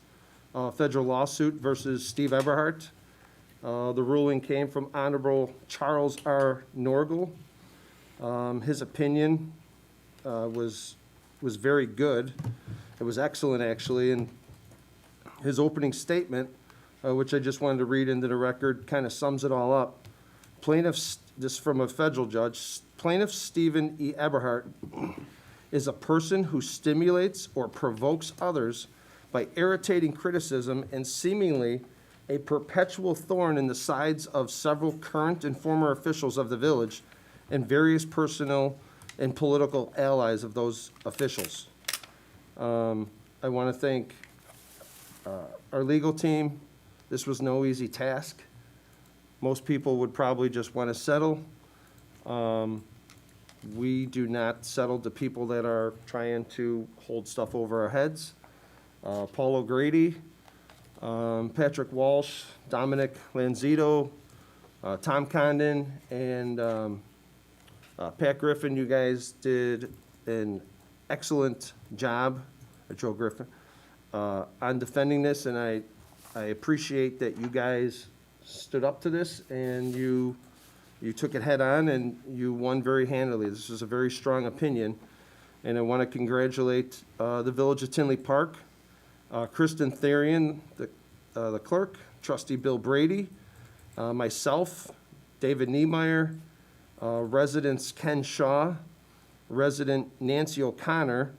federal lawsuit versus Steve Eberhardt. The ruling came from Honorable Charles R. Norgal. His opinion was very good. It was excellent, actually, and his opening statement, which I just wanted to read into the record, kind of sums it all up. Plaintiff, this from a federal judge, Plaintiff Stephen E. Eberhardt is a person who stimulates or provokes others by irritating criticism and seemingly a perpetual thorn in the sides of several current and former officials of the village and various personnel and political allies of those officials. I want to thank our legal team. This was no easy task. Most people would probably just want to settle. We do not settle to people that are trying to hold stuff over our heads. Paul O'Grady, Patrick Walsh, Dominic Lanzito, Tom Condon, and Pat Griffin, you guys did an excellent job, Joe Griffin, on defending this, and I appreciate that you guys stood up to this and you took it head on and you won very handily. This is a very strong opinion, and I want to congratulate the Village of Tinley Park, Kristen Therian, the clerk, Trustee Bill Brady, myself, David Niemeyer, residents Ken Shaw, resident Nancy O'Connor,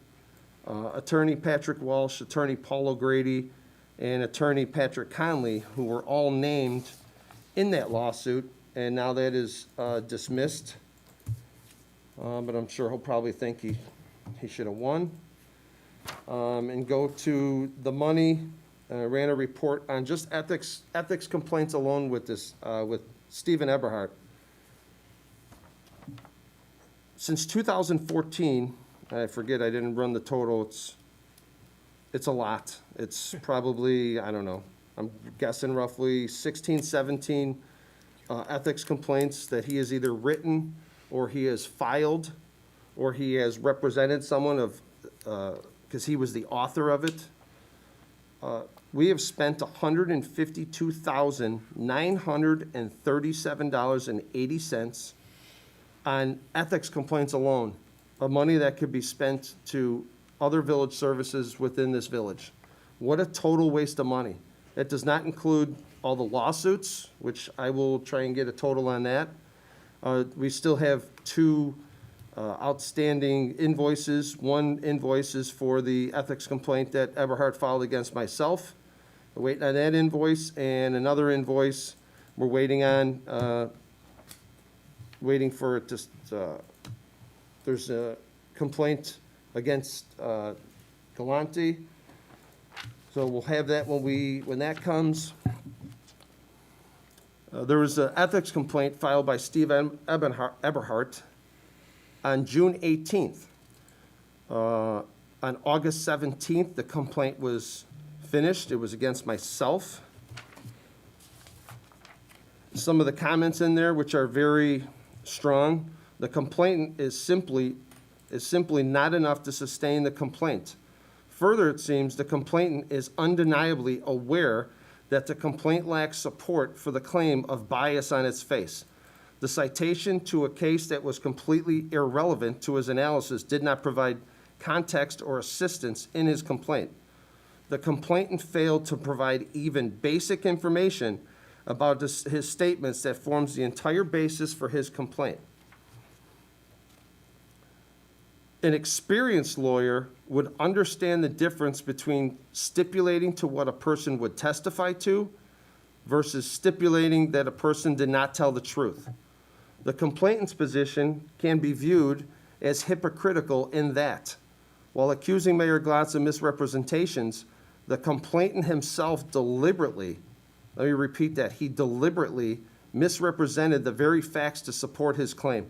attorney Patrick Walsh, attorney Paul O'Grady, and attorney Patrick Conley, who were all named in that lawsuit, and now that is dismissed. But I'm sure he'll probably think he should have won. And go to the money. Ran a report on just ethics complaints alone with this, with Stephen Eberhardt. Since 2014, I forget, I didn't run the total, it's a lot. It's probably, I don't know, I'm guessing roughly 16, 17 ethics complaints that he has either written or he has filed or he has represented someone of, because he was the author of it. We have spent $152,937.80 on ethics complaints alone, of money that could be spent to other village services within this village. What a total waste of money. That does not include all the lawsuits, which I will try and get a total on that. We still have two outstanding invoices. One invoice is for the ethics complaint that Eberhardt filed against myself. We're waiting on that invoice, and another invoice we're waiting on, waiting for it to, there's a complaint against Galante. So we'll have that when that comes. There was an ethics complaint filed by Steve Eberhardt on June 18th. On August 17th, the complaint was finished. It was against myself. Some of the comments in there, which are very strong, the complainant is simply not enough to sustain the complaint. Further, it seems the complainant is undeniably aware that the complaint lacks support for the claim of bias on its face. The citation to a case that was completely irrelevant to his analysis did not provide context or assistance in his complaint. The complainant failed to provide even basic information about his statements that forms the entire basis for his complaint. An experienced lawyer would understand the difference between stipulating to what a person would testify to versus stipulating that a person did not tell the truth. The complainant's position can be viewed as hypocritical in that, while accusing Mayor Glotz of misrepresentations, the complainant himself deliberately, let me repeat that, he deliberately misrepresented the very facts to support his claim.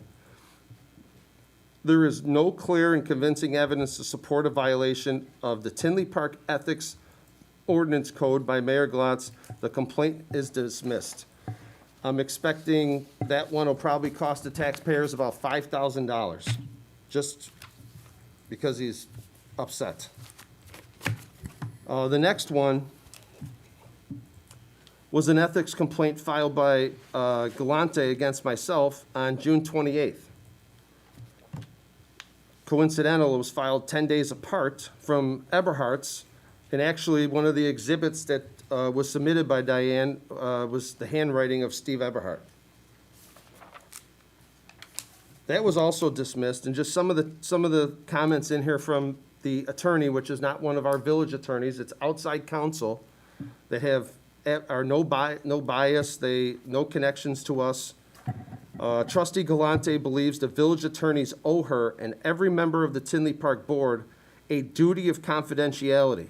There is no clear and convincing evidence to support a violation of the Tinley Park Ethics Ordinance Code by Mayor Glotz. The complaint is dismissed. I'm expecting that one will probably cost the taxpayers about $5,000, just because he's upset. The next one was an ethics complaint filed by Galante against myself on June 28th. Coincidental, it was filed 10 days apart from Eberhardt's, and actually one of the exhibits that was submitted by Diane was the handwriting of Steve Eberhardt. That was also dismissed, and just some of the comments in here from the attorney, which is not one of our village attorneys, it's outside counsel that are no bias, no connections to us. Trustee Galante believes the village attorneys owe her and every member of the Tinley Park Board a duty of confidentiality.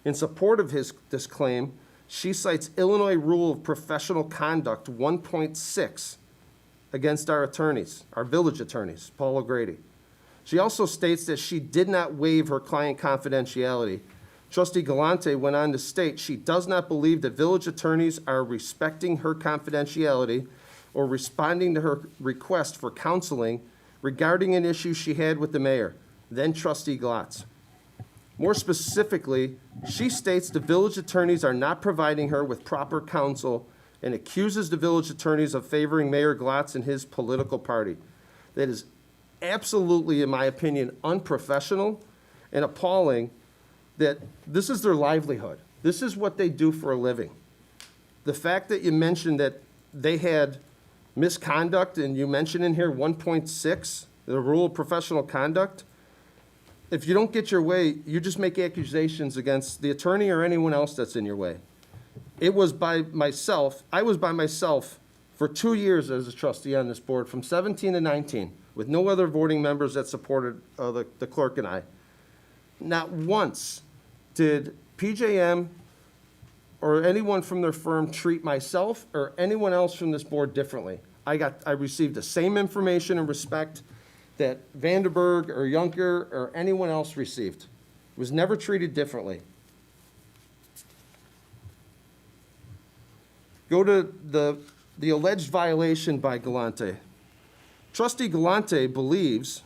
In support of this claim, she cites Illinois Rule of Professional Conduct 1.6 against our attorneys, our village attorneys, Paul O'Grady. She also states that she did not waive her client confidentiality. Trustee Galante went on to state she does not believe that village attorneys are respecting her confidentiality or responding to her request for counseling regarding an issue she had with the mayor, then Trustee Glotz. More specifically, she states the village attorneys are not providing her with proper counsel and accuses the village attorneys of favoring Mayor Glotz and his political party. That is absolutely, in my opinion, unprofessional and appalling that this is their livelihood. This is what they do for a living. The fact that you mentioned that they had misconduct, and you mentioned in here 1.6, the rule of professional conduct, if you don't get your way, you just make accusations against the attorney or anyone else that's in your way. It was by myself, I was by myself for 2 years as a trustee on this board, from 17 to 19, with no other voting members that supported the clerk and I. Not once did PJM or anyone from their firm treat myself or anyone else from this board differently. I received the same information and respect that Vanderburg or Juncker or anyone else received. Was never treated differently. Go to the alleged violation by Galante. Trustee Galante believes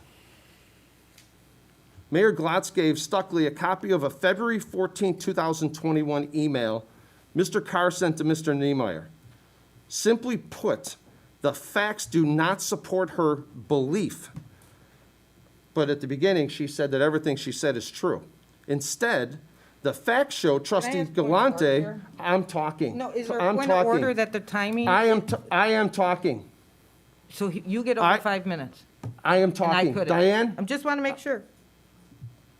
Mayor Glotz gave Stuckley a copy of a February 14, 2021 email Mr. Carr sent to Mr. Niemeyer. Simply put, the facts do not support her belief. But at the beginning, she said that everything she said is true. Instead, the facts show Trustee have point of Galante, order? I'm talking. No, is there I'm a point of order talking. that the timing? I am talking. So you get over 5 minutes? I am And I talking. couldn't. Diane? I just want to make sure.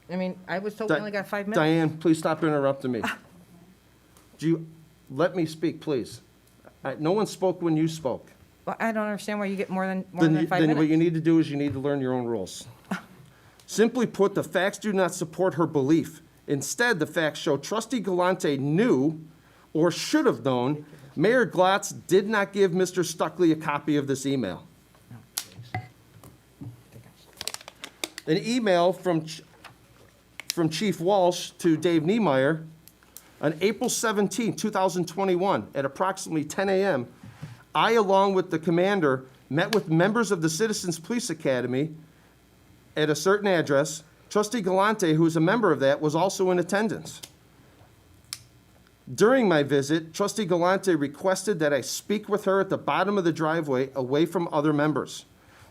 I mean, I was told we only got 5 minutes. Diane, please stop interrupting me. Do you, let me speak, please. No one spoke when you spoke. Well, I don't understand why you get more than Then 5 what minutes. you need to do is you need to learn your own rules. Simply put, the facts do not support her belief. Instead, the facts show Trustee Galante knew or should have known Mayor Glotz did not give Mr. Stuckley a copy of this email. An email from Chief Walsh to Dave Niemeyer on April 17, 2021, at approximately 10 a.m., I, along with the commander, met with members of the Citizens Police Academy at a certain address. Trustee Galante, who is a member of that, was also in attendance. During my visit, Trustee Galante requested that I speak with her at the bottom of the driveway, away from other members.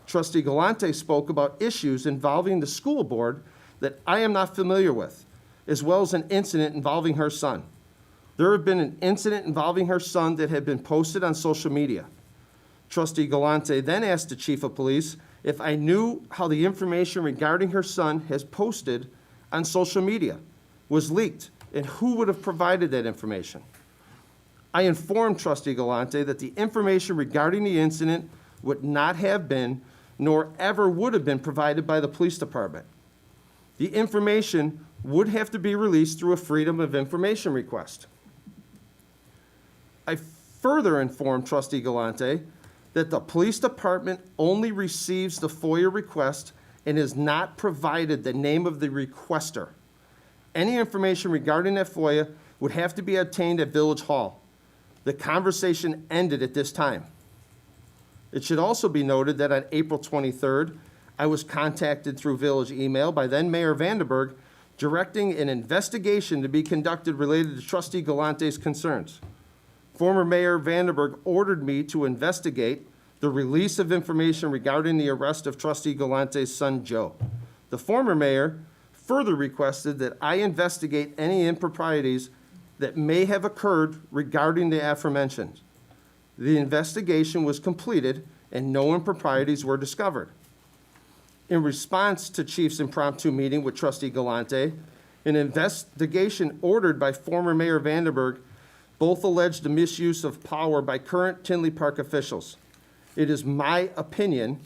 Trustee Galante spoke about issues involving the school board that I am not familiar with, as well as an incident involving her son. There had been an incident involving her son that had been posted on social media. Trustee Galante then asked the chief of police if I knew how the information regarding her son has posted on social media was leaked and who would have provided that information. I informed Trustee Galante that the information regarding the incident would not have been, nor ever would have been, provided by the police department. The information would have to be released through a Freedom of Information request. I further informed Trustee Galante that the police department only receives the FOIA request and has not provided the name of the requester. Any information regarding that FOIA would have to be obtained at Village Hall. The conversation ended at this time. It should also be noted that on April 23rd, I was contacted through Village email by then Mayor Vanderburg directing an investigation to be conducted related to Trustee Galante's concerns. Former Mayor Vanderburg ordered me to investigate the release of information regarding the arrest of Trustee Galante's son, Joe. The former mayor further requested that I investigate any improprieties that may have occurred regarding the aforementioned. The investigation was completed and no improprieties were discovered. In response to Chief's impromptu meeting with Trustee Galante, an investigation ordered by former Mayor Vanderburg both alleged the misuse of power by current Tinley Park officials. It is my opinion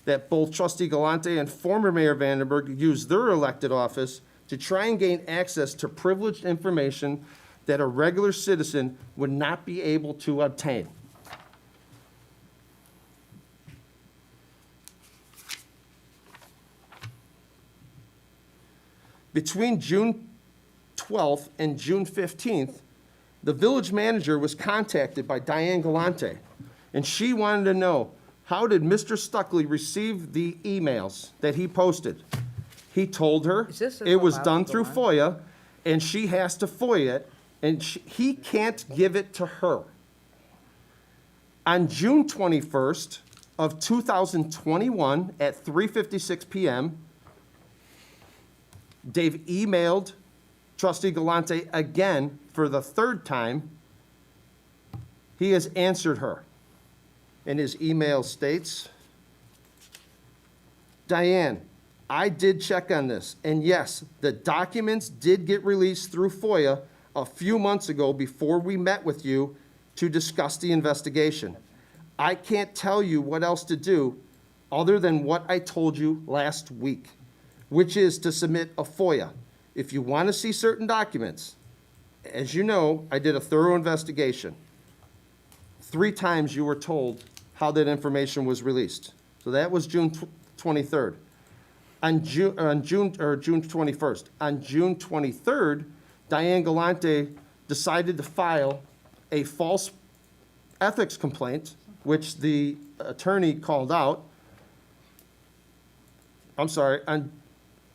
that both Trustee Galante and former Mayor Vanderburg used their elected office to try and gain access to privileged information that a regular citizen would not be able to obtain. Between June 12th and June 15th, the village manager was contacted by Diane Galante, and she wanted to know, how did Mr. Stuckley receive the emails that he posted? He told her it was done through FOIA, and she has to FOIA it, and he can't give it to her. On June 21st of 2021 at 3:56 p.m., Dave emailed Trustee Galante again for the third time. He has answered her. And his email states, Diane, I did check on this, and yes, the documents did get released through FOIA a few months ago before we met with you to discuss the investigation. I can't tell you what else to do other than what I told you last week, which is to submit a FOIA. If you want to see certain documents, as you know, I did a thorough investigation. 3 times you were told how that information was released. So that was June 23rd. On June 21st. On June 23rd, Diane Galante decided to file a false ethics complaint, which the attorney called out. I'm sorry, on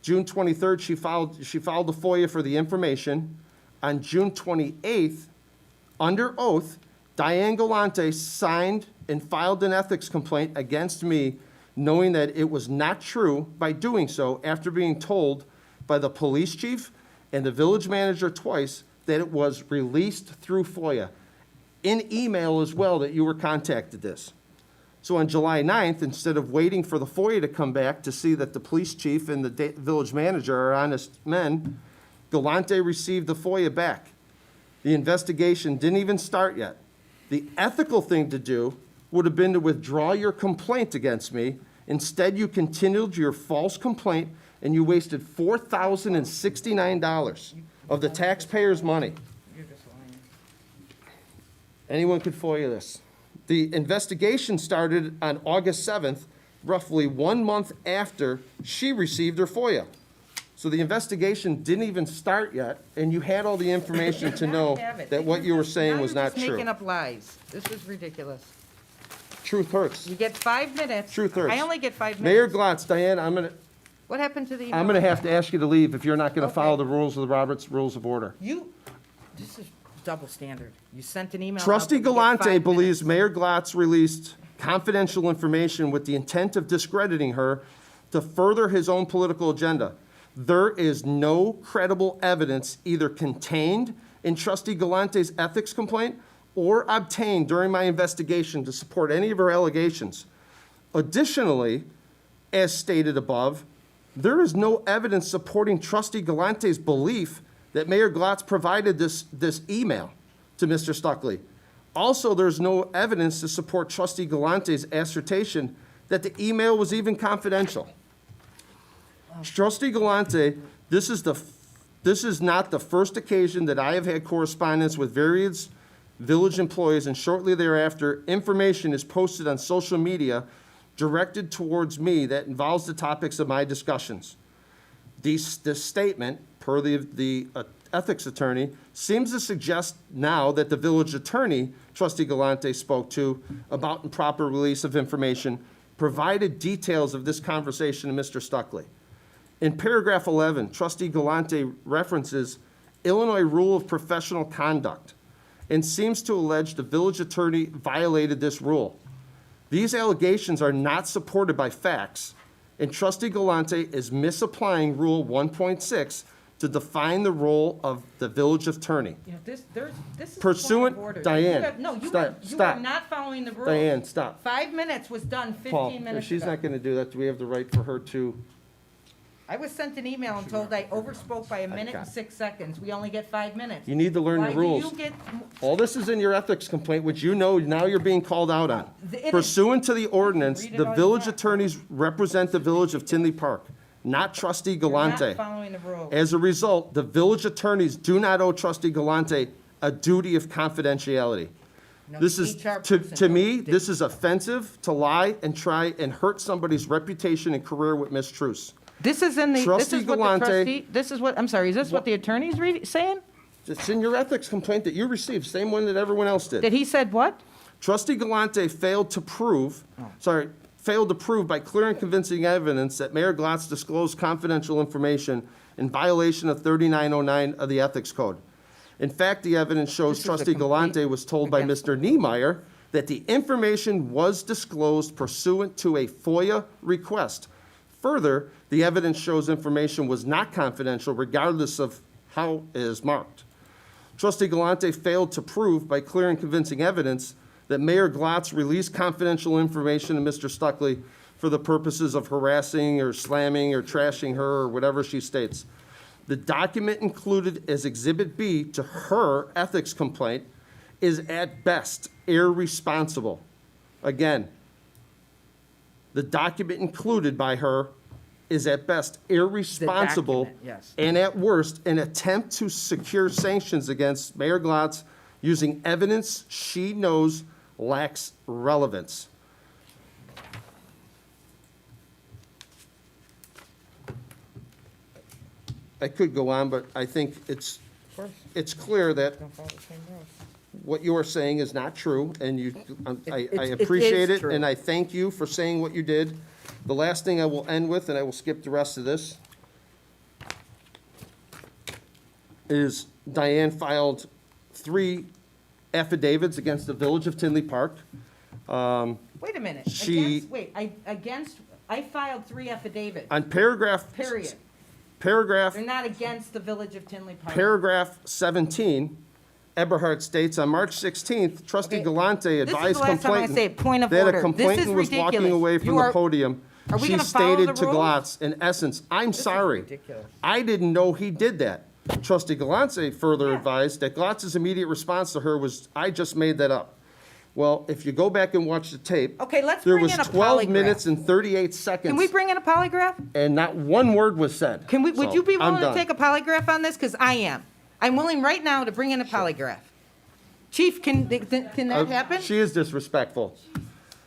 June 23rd, she filed the FOIA for the information. On June 28th, under oath, Diane Galante signed and filed an ethics complaint against me, knowing that it was not true by doing so after being told by the police chief and the village manager twice that it was released through FOIA. In email as well that you were contacted this. So on July 9th, instead of waiting for the FOIA to come back to see that the police chief and the village manager are honest men, Galante received the FOIA back. The investigation didn't even start yet. The ethical thing to do would have been to withdraw your complaint against me. Instead, you continued your false complaint and you wasted $4,069 of the taxpayers' money. Anyone could FOIA this. The investigation started on August 7th, roughly 1 month after she received her FOIA. So the investigation didn't even start yet, and you had all the information to know that what you were saying was not Now you're just true. making up lies. This is ridiculous. Truth hurts. You get 5 minutes. Truth hurts. I only get 5 Mayor minutes. Glotz, Diane, What happened to the email? I'm gonna have to ask you to leave if you're not gonna Okay. follow the rules of the Roberts Rules of Order. This is double standard. You sent an email. Trustee out, you get Galante 5 believes minutes. Mayor Glotz released confidential information with the intent of discrediting her to further his own political agenda. There is no credible evidence either contained in Trustee Galante's ethics complaint or obtained during my investigation to support any of her allegations. Additionally, as stated above, there is no evidence supporting Trustee Galante's belief that Mayor Glotz provided this email to Mr. Stuckley. Also, there's no evidence to support Trustee Galante's assertion that the email was even confidential. Trustee Galante, this is not the first occasion that I have had correspondence with various village employees, and shortly thereafter, information is posted on social media directed towards me that involves the topics of my discussions. This statement, per the ethics attorney, seems to suggest now that the village attorney, Trustee Galante, spoke to about improper release of information, provided details of this conversation to Mr. Stuckley. In paragraph 11, Trustee Galante references Illinois Rule of Professional Conduct and seems to allege the village attorney violated this rule. These allegations are not supported by facts, and Trustee Galante is misapplying Rule 1.6 to define the role of the village attorney. You know, this is a Pursuant- point of order. Diane, You stop, are stop. not following the rules. Diane, stop. 5 minutes was done 15 Paul, minutes if she's ago. not going to do that, do we have the right for her to? I was sent an email and told I overspoke by a minute and got it. 6 seconds. We only get 5 minutes. You need to learn the rules. Why do you get, All this is in your ethics complaint, which you know now you're being called out on. It is- Pursuant to the ordinance, Read it the all you village want. attorneys represent the village of Tinley Park, not Trustee you're Galante. not following the rules. As a result, the village attorneys do not owe Trustee Galante a duty of confidentiality. No, This the is, HR to person me, did- this is offensive to lie and try and hurt somebody's reputation and career with mistruths. This is in the, this Trustee is what the Galante- trustee, this is what, I'm sorry, is this what the attorney's saying? It's in your ethics complaint that you received, same one that everyone else did. That he said what? Trustee Galante failed to prove by clear and convincing evidence that Mayor Glotz disclosed confidential information in violation of 3909 of the Ethics Code. In fact, the evidence shows This is a Trustee complete Galante was told by against- Mr. Niemeyer that the information was disclosed pursuant to a FOIA request. Further, the evidence shows information was not confidential regardless of how it is marked. Trustee Galante failed to prove by clear and convincing evidence that Mayor Glotz released confidential information to Mr. Stuckley for the purposes of harassing or slamming or trashing her or whatever she states. The document included as Exhibit B to her ethics complaint is at best irresponsible. Again, the document included by her is at best irresponsible document, yes. and at worst, an attempt to secure sanctions against Mayor Glotz using evidence she knows lacks relevance. I could go on, but I think it's clear that Don't follow the same rules. what you are saying is not true, and you, I It appreciate is it, true. and I thank you for saying what you did. The last thing I will end with, and I will skip the rest of this, is Diane filed 3 affidavits against the Village of Tinley Park. Wait a minute. She- I filed 3 affidavits, On paragraph. period. Paragraph They're not against the Village of Tinley Park. Paragraph 17, Eberhard states, on March 16th, trustee Okay, Galante this is advised the last time I complainant say it. Point of that order. a This is complainant was walking ridiculous. away You from the are- podium. Are we She gonna follow stated the to rules? Glotz, in essence, I'm sorry. ridiculous. I didn't know he did that. Trustee Galante further advised that Glotz's immediate response to her was, I just made that up. Well, if you go back and watch the tape. Okay, let's there bring was in a 12 polygraph. minutes and 38 seconds. Can we bring in a polygraph? And not one word was said. Would So, you be I'm willing to done. take a polygraph on this? Because I am. I'm willing right now to bring in a polygraph. Chief, can that happen? She is disrespectful.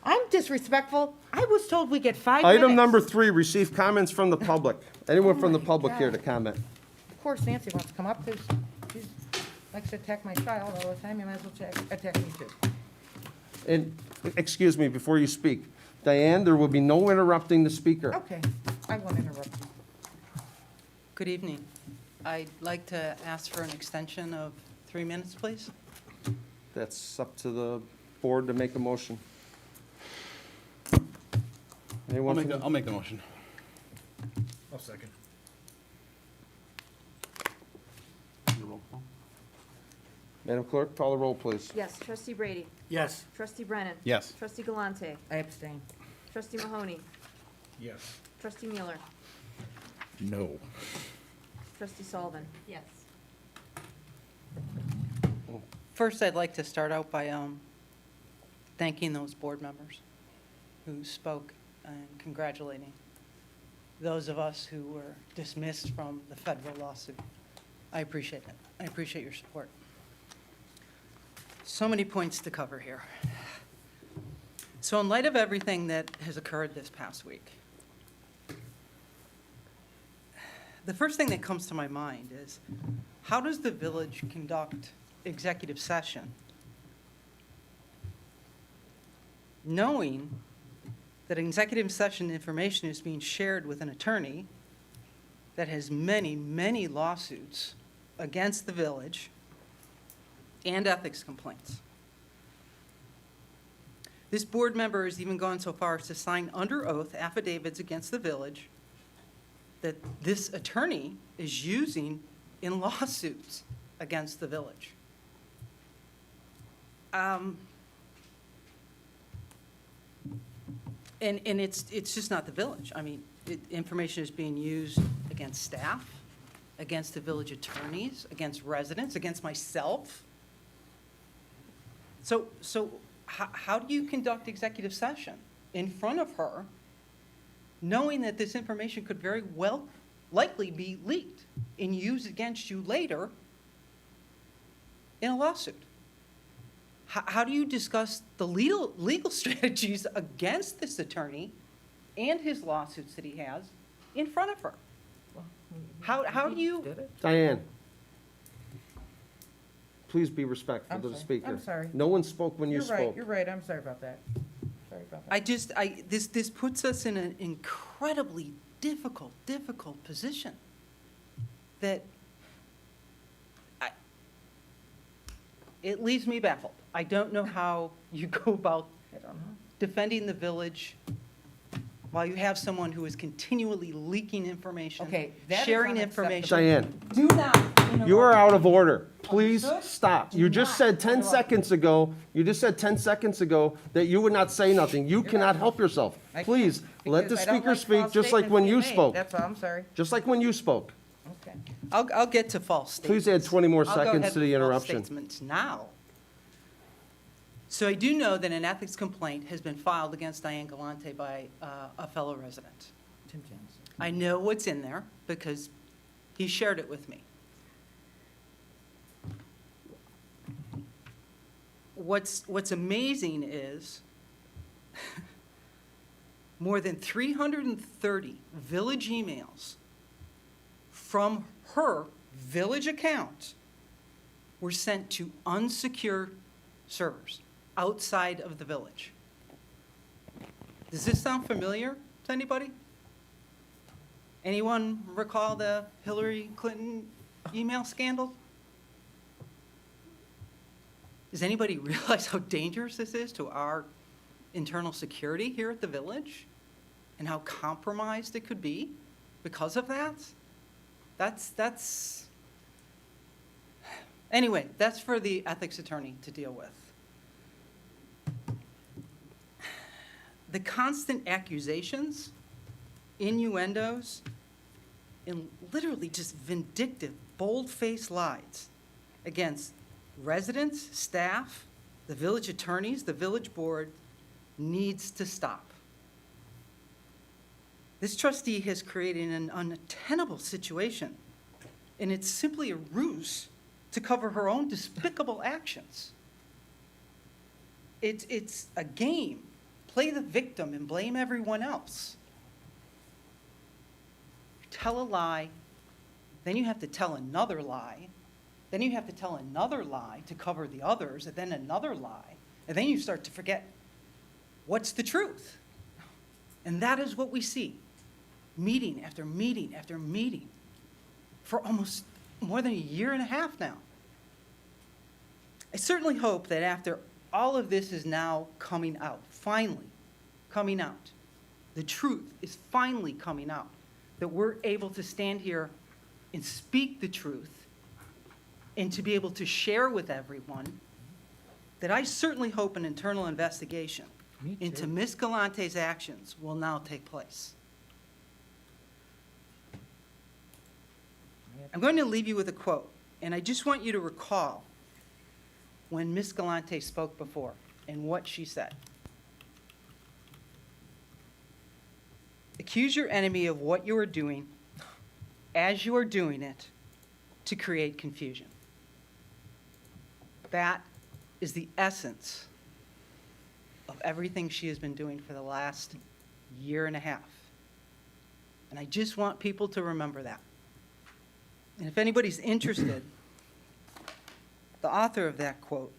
I'm disrespectful. I was told we get 5 minutes. Item number 3, receive comments from the public. Anyone from the my public here God. to comment? Of course Nancy wants to come up because she likes to attack my child all the time. You might as well attack me too. And, excuse me, before you speak, Diane, there will be no interrupting the speaker. Okay, I won't interrupt you. Good evening. I'd like to ask for an extension of 3 minutes, please. That's up to the board to make a motion. Anyone from the- I'll make the motion. I'll second. Madam Clerk, call the roll, please. Yes, trustee Brady. Yes. Trustee Brennan. Yes. Trustee Galante. I abstain. Trustee Mahoney. Yes. Trustee Mueller. No. Trustee Sullivan. Yes. First, I'd like to start out by thanking those board members who spoke and congratulating those of us who were dismissed from the federal lawsuit. I appreciate it. I appreciate your support. So many points to cover here. So in light of everything that has occurred this past week, the first thing that comes to my mind is, how does the village conduct executive session knowing that executive session information is being shared with an attorney that has many, many lawsuits against the village and ethics complaints? This board member has even gone so far as to sign under oath affidavits against the village that this attorney is using in lawsuits against the village. And it's just not the village. I mean, information is being used against staff, against the village attorneys, against residents, against myself. So how do you conduct executive session in front of her, knowing that this information could very well likely be leaked and used against you later in a lawsuit? How do you discuss the legal strategies against this attorney and his lawsuits that he has in front of her? How do you? Diane, please be respectful I'm to the sorry. speaker. I'm sorry. No one spoke when you You're right, spoke. you're right. I'm sorry about that. Sorry about that. This puts us in an incredibly difficult position that it leaves me baffled. I don't know how you go about I don't know. defending the village while you have someone who is continually leaking information, Okay, that is sharing unacceptable. information. Diane, Do not interrupt. you are out of order. please Understood? stop. You just said 10 seconds ago, that you would not say nothing. You cannot help yourself. I Please, can't, let the because I don't speaker like speak, false just like when statements you being made. spoke. That's all, I'm sorry. Just like when you spoke. Okay. I'll get to false statements. Please add 20 more I'll go seconds ahead to the with false interruption. statements now. So I do know that an ethics complaint has been filed against Diane Galante by a fellow resident. Tim Johnson. I know what's in there because he shared it with me. What's amazing is more than 330 village emails from her village account were sent to unsecured servers outside of the village. Does this sound familiar to anybody? Anyone recall the Hillary Clinton email scandal? Does anybody realize how dangerous this is to our internal security here at the village? And how compromised it could be because of that? That's... Anyway, that's for the ethics attorney to deal with. The constant accusations, innuendos, and literally just vindictive, bold-faced lies against residents, staff, the village attorneys, the village board needs to stop. This trustee has created an untenable situation, and it's simply a ruse to cover her own despicable actions. It's a game. Play the victim and blame everyone else. You tell a lie, then you have to tell another lie, then you have to tell another lie to cover the others, and then another lie, and then you start to forget what's the truth. And that is what we see, meeting after meeting after meeting, for almost more than a year and a half now. I certainly hope that after all of this is now coming out, finally coming out, the truth is finally coming out, that we're able to stand here and speak the truth and to be able to share with everyone, that I certainly hope an internal investigation into Ms. Galante's actions will now take place. I'm going to leave you with a quote, and I just want you to recall when Ms. Galante spoke before and what she said. Accuse your enemy of what you are doing as you are doing it to create confusion. That is the essence of everything she has been doing for the last year and a half. And I just want people to remember that. And if anybody's interested, the author of that quote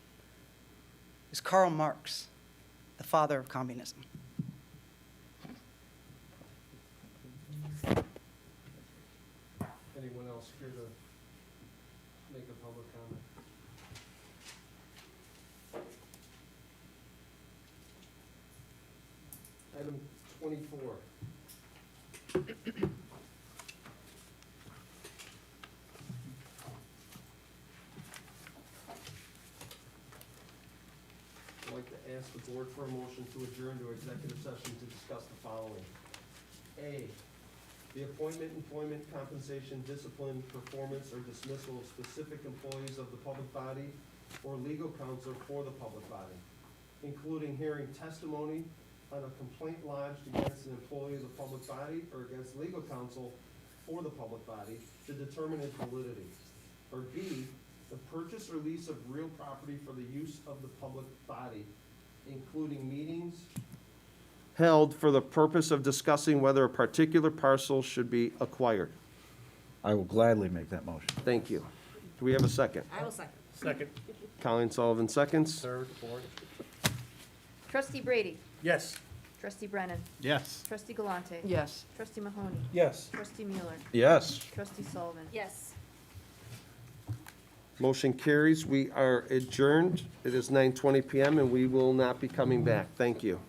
is Karl Marx, the father of communism. Anyone else here to make a public comment? Item 24. I'd like to ask the board for a motion to adjourn to executive session to discuss the following. A, the appointment, employment, compensation, discipline, performance, or dismissal of specific employees of the public body or legal counsel for the public body, including hearing testimony on a complaint lodged against an employee of the public body or against legal counsel for the public body to determine its validity. Or B, the purchase or lease of real property for the use of the public body, including meetings held for the purpose of discussing whether a particular parcel should be acquired. I will gladly make that motion. Thank you. Do we have a second? I will second. Second. Colleen Sullivan seconds. Third, fourth. Trustee Brady. Yes. Trustee Brennan. Yes. Trustee Galante. Yes. Trustee Mahoney. Yes. Trustee Mueller. Yes. Trustee Sullivan. Yes. Motion carries. We are adjourned. It is 9:20 PM and we will not be coming back. Thank you.